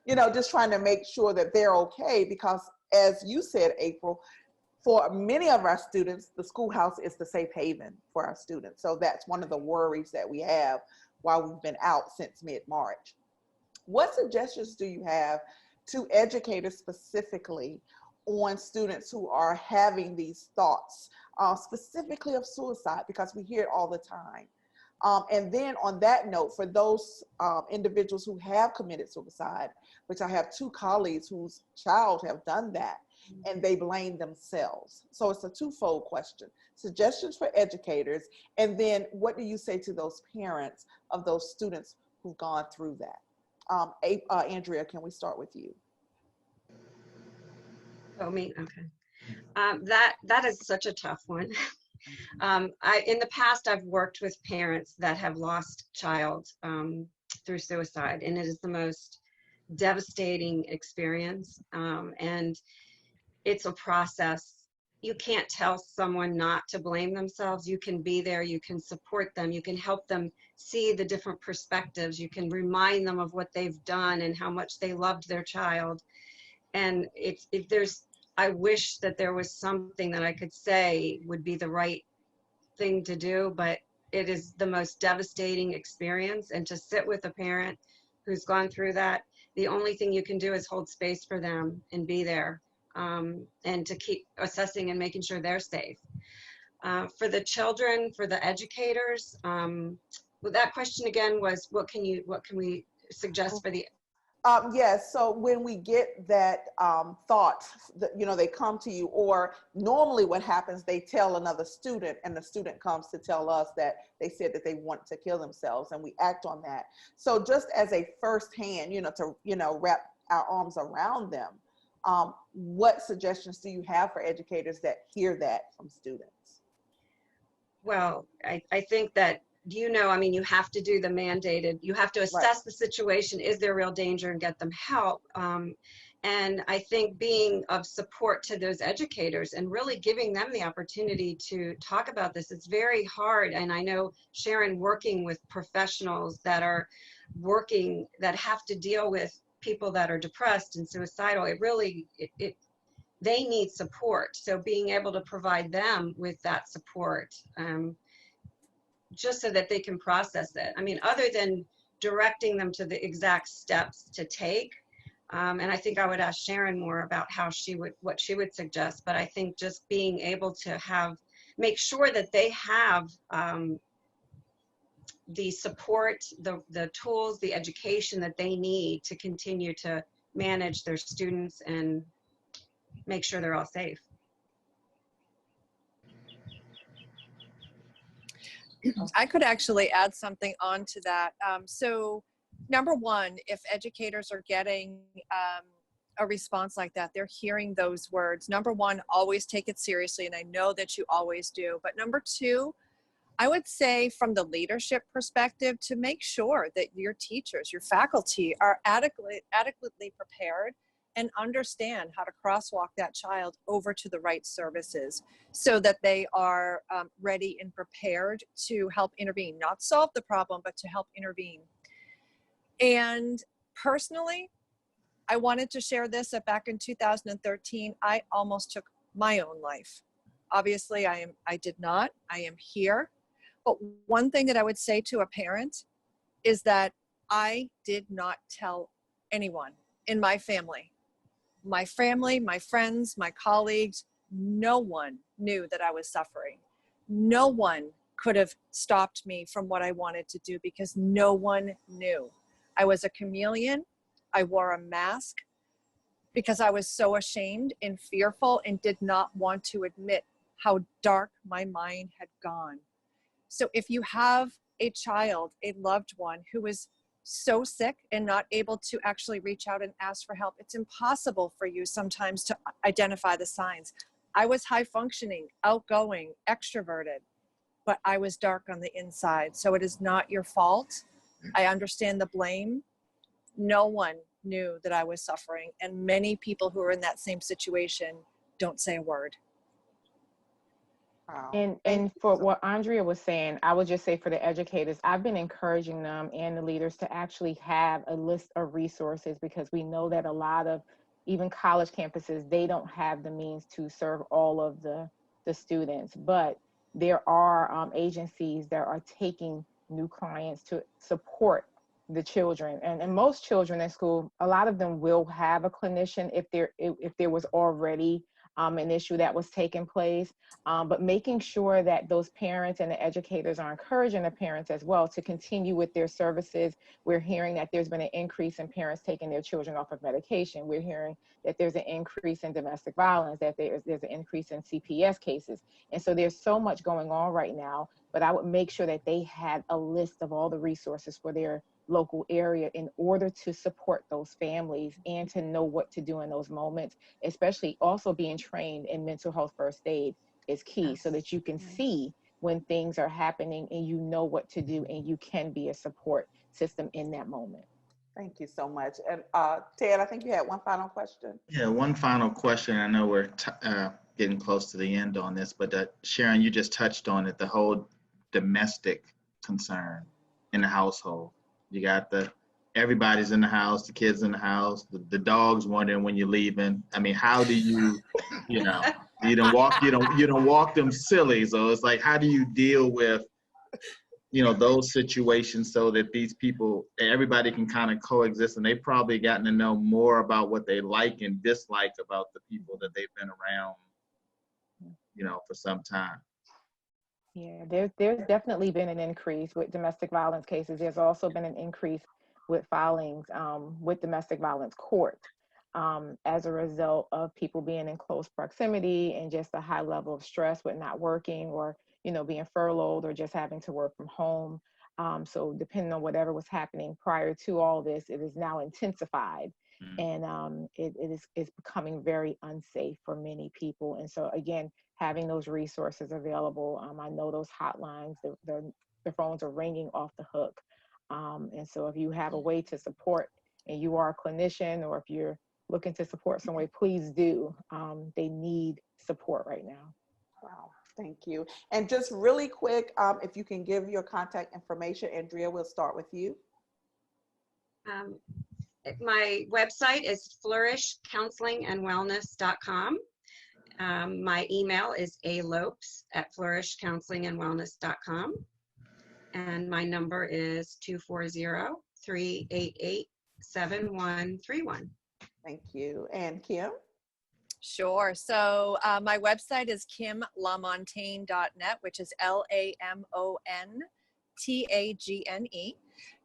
just trying to make sure that they're okay, because as you said, April, for many of our students, the schoolhouse is the safe haven for our students. So that's one of the worries that we have while we've been out since mid-March. What suggestions do you have to educators specifically on students who are having these thoughts, specifically of suicide, because we hear it all the time? And then on that note, for those individuals who have committed suicide, which I have 2 colleagues whose child have done that, and they blame themselves. So it's a twofold question. Suggestions for educators, and then what do you say to those parents of those students who've gone through that? Andrea, can we start with you? Oh, me? Okay. That is such a tough one. In the past, I've worked with parents that have lost child through suicide, and it is the most devastating experience. And it's a process. You can't tell someone not to blame themselves. You can be there, you can support them, you can help them see the different perspectives, you can remind them of what they've done and how much they loved their child. And I wish that there was something that I could say would be the right thing to do, but it is the most devastating experience. And to sit with a parent who's gone through that, the only thing you can do is hold space for them and be there, and to keep assessing and making sure they're safe. For the children, for the educators, well, that question again was, what can we suggest for the Yes. So when we get that thought, that, they come to you, or normally what happens, they tell another student, and the student comes to tell us that they said that they want to kill themselves, and we act on that. So just as a first hand, to wrap our arms around them, what suggestions do you have for educators that hear that from students? Well, I think that, I mean, you have to do the mandated, you have to assess the situation, is there real danger, and get them help. And I think being of support to those educators and really giving them the opportunity to talk about this, it's very hard. And I know, Sharon, working with professionals that have to deal with people that are depressed and suicidal, they need support. So being able to provide them with that support, just so that they can process it. I mean, other than directing them to the exact steps to take, and I think I would ask Sharon more about what she would suggest, but I think just being able to make sure that they have the support, the tools, the education that they need to continue to manage their students and make sure they're all safe. I could actually add something on to that. So number one, if educators are getting a response like that, they're hearing those words. Number one, always take it seriously. And I know that you always do. But number two, I would say from the leadership perspective, to make sure that your teachers, your faculty are adequately prepared and understand how to crosswalk that child over to the right services so that they are ready and prepared to help intervene, not solve the problem, but to help intervene. And personally, I wanted to share this, that back in 2013, I almost took my own life. Obviously, I did not. I am here. But one thing that I would say to a parent is that I did not tell anyone in my family, my friends, my colleagues. No one knew that I was suffering. No one could have stopped me from what I wanted to do because no one knew. I was a chameleon. I wore a mask because I was so ashamed and fearful and did not want to admit how dark my mind had gone. So if you have a child, a loved one who is so sick and not able to actually reach out and ask for help, it's impossible for you sometimes to identify the signs. I was high functioning, outgoing, extroverted, but I was dark on the inside. So it is not your fault. I understand the blame. No one knew that I was suffering, and many people who are in that same situation don't say a word. Wow. And for what Andrea was saying, I would just say for the educators, I've been encouraging them and the leaders to actually have a list of resources, because we know that a lot of even college campuses, they don't have the means to serve all of the students, but there are agencies that are taking new clients to support the children. And most children in school, a lot of them will have a clinician if there was already an issue that was taking place, but making sure that those parents and the educators are encouraging the parents as well to continue with their services. We're hearing that there's been an increase in parents taking their children off of medication. We're hearing that there's an increase in domestic violence, that there's an increase in CPS cases. And so there's so much going on right now, but I would make sure that they had a list of all the resources for their local area in order to support those families and to know what to do in those moments, especially also being trained in mental health first aid is key, so that you can see when things are happening and you know what to do and you can be a support system in that moment. Thank you so much. And Ted, I think you had one final question. Yeah, one final question. I know we're getting close to the end on this, but Sharon, you just touched on it, the whole domestic concern in the household. You got everybody's in the house, the kids in the house, the dog's wondering when you're leaving. I mean, how do you don't walk them silly. So it's like, how do you deal with, those situations so that these people, everybody can kind of coexist, and they've probably gotten to know more about what they like and dislike about the people that they've been around, for some time. Yeah, there's definitely been an increase with domestic violence cases. There's also been an increase with filings with domestic violence court as a result of people being in close proximity and just a high level of stress with not working or being furloughed or just having to work from home. So depending on whatever was happening prior to all this, it is now intensified. And it's becoming very unsafe for many people. And so again, having those resources available, I know those hotlines, the phones are ringing off the hook. And so if you have a way to support and you are a clinician, or if you're looking to support some way, please do. They need support right now. Wow. Thank you. And just really quick, if you can give your contact information, Andrea, we'll start with you. My website is flourishcounselingandwellness.com. My email is alopes@flourishcounselingandwellness.com. And my number is 240-388-7131. Thank you. And Kim? Sure. So my website is kimlamontagne.net, which is LaMontagne.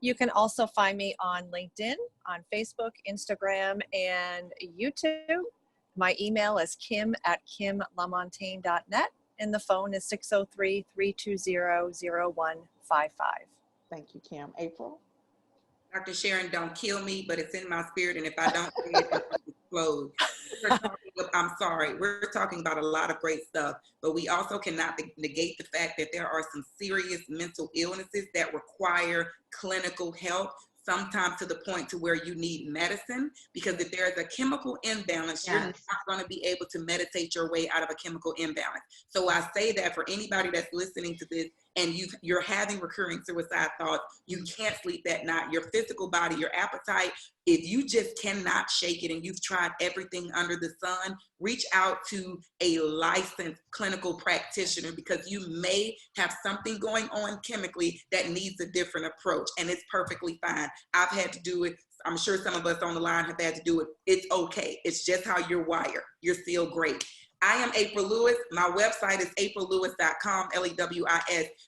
You can also find me on LinkedIn, on Facebook, Instagram, and YouTube. My email is kim@kimlamontagne.net, and the phone is 603-320-0155. Thank you, Kim. April? Dr. Sharon, don't kill me, but it's in my spirit, and if I don't say it, it's explode. I'm sorry. We're talking about a lot of great stuff, but we also cannot negate the fact that there are some serious mental illnesses that require clinical help, sometimes to the point to where you need medicine, because if there's a chemical imbalance, you're not going to be able to meditate your way out of a chemical imbalance. So I say that for anybody that's listening to this and you're having recurring suicide thoughts, you can't sleep at night, your physical body, your appetite, if you just cannot shake it and you've tried everything under the sun, reach out to a licensed clinical practitioner, because you may have something going on chemically that needs a different approach, and it's perfectly fine. I've had to do it. I'm sure some of us on the line have had to do it. It's okay. It's just how you're wired. You're still great. I am April Lewis. My website is aprillewis.com, Lewis.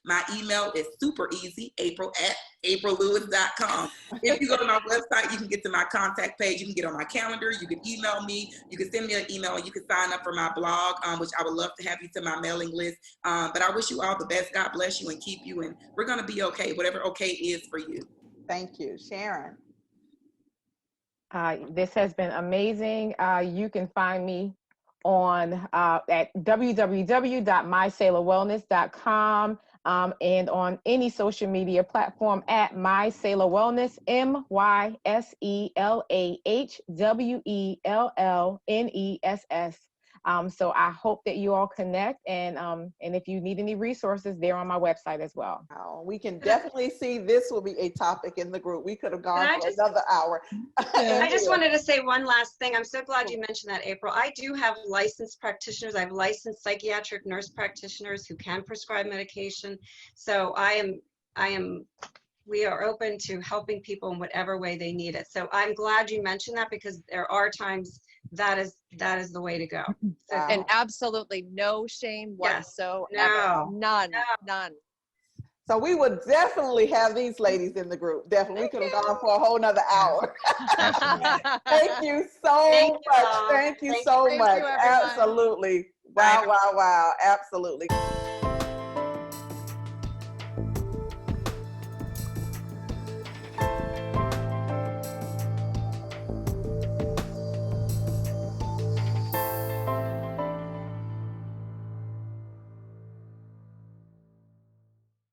My email is super easy, april@aprillewis.com. If you go to my website, you can get to my contact page. You can get on my calendar. You can email me. You can send me an email, and you can sign up for my blog, which I would love to have you to my mailing list. But I wish you all the best. God bless you and keep you. And we're going to be okay, whatever okay is for you. Thank you. Sharon? This has been amazing. You can find me on at www.mysailorwellness.com and on any social media platform at MySailorWellness, MySailorWellness. So I hope that you all connect, and if you need any resources, they're on my website as well. We can definitely see this will be a topic in the group. We could have gone for another hour. I just wanted to say one last thing. I'm so glad you mentioned that, April. I do have licensed practitioners. I have licensed psychiatric nurse practitioners who can prescribe medication. So we are open to helping people in whatever way they need it. So I'm glad you mentioned that, because there are times that is the way to go. So, and absolutely no shame whatsoever. No. None. So we would definitely have these ladies in the group. Definitely. We could have gone for a whole nother hour. Thank you so much. Thank you so much. Absolutely. Wow. Absolutely.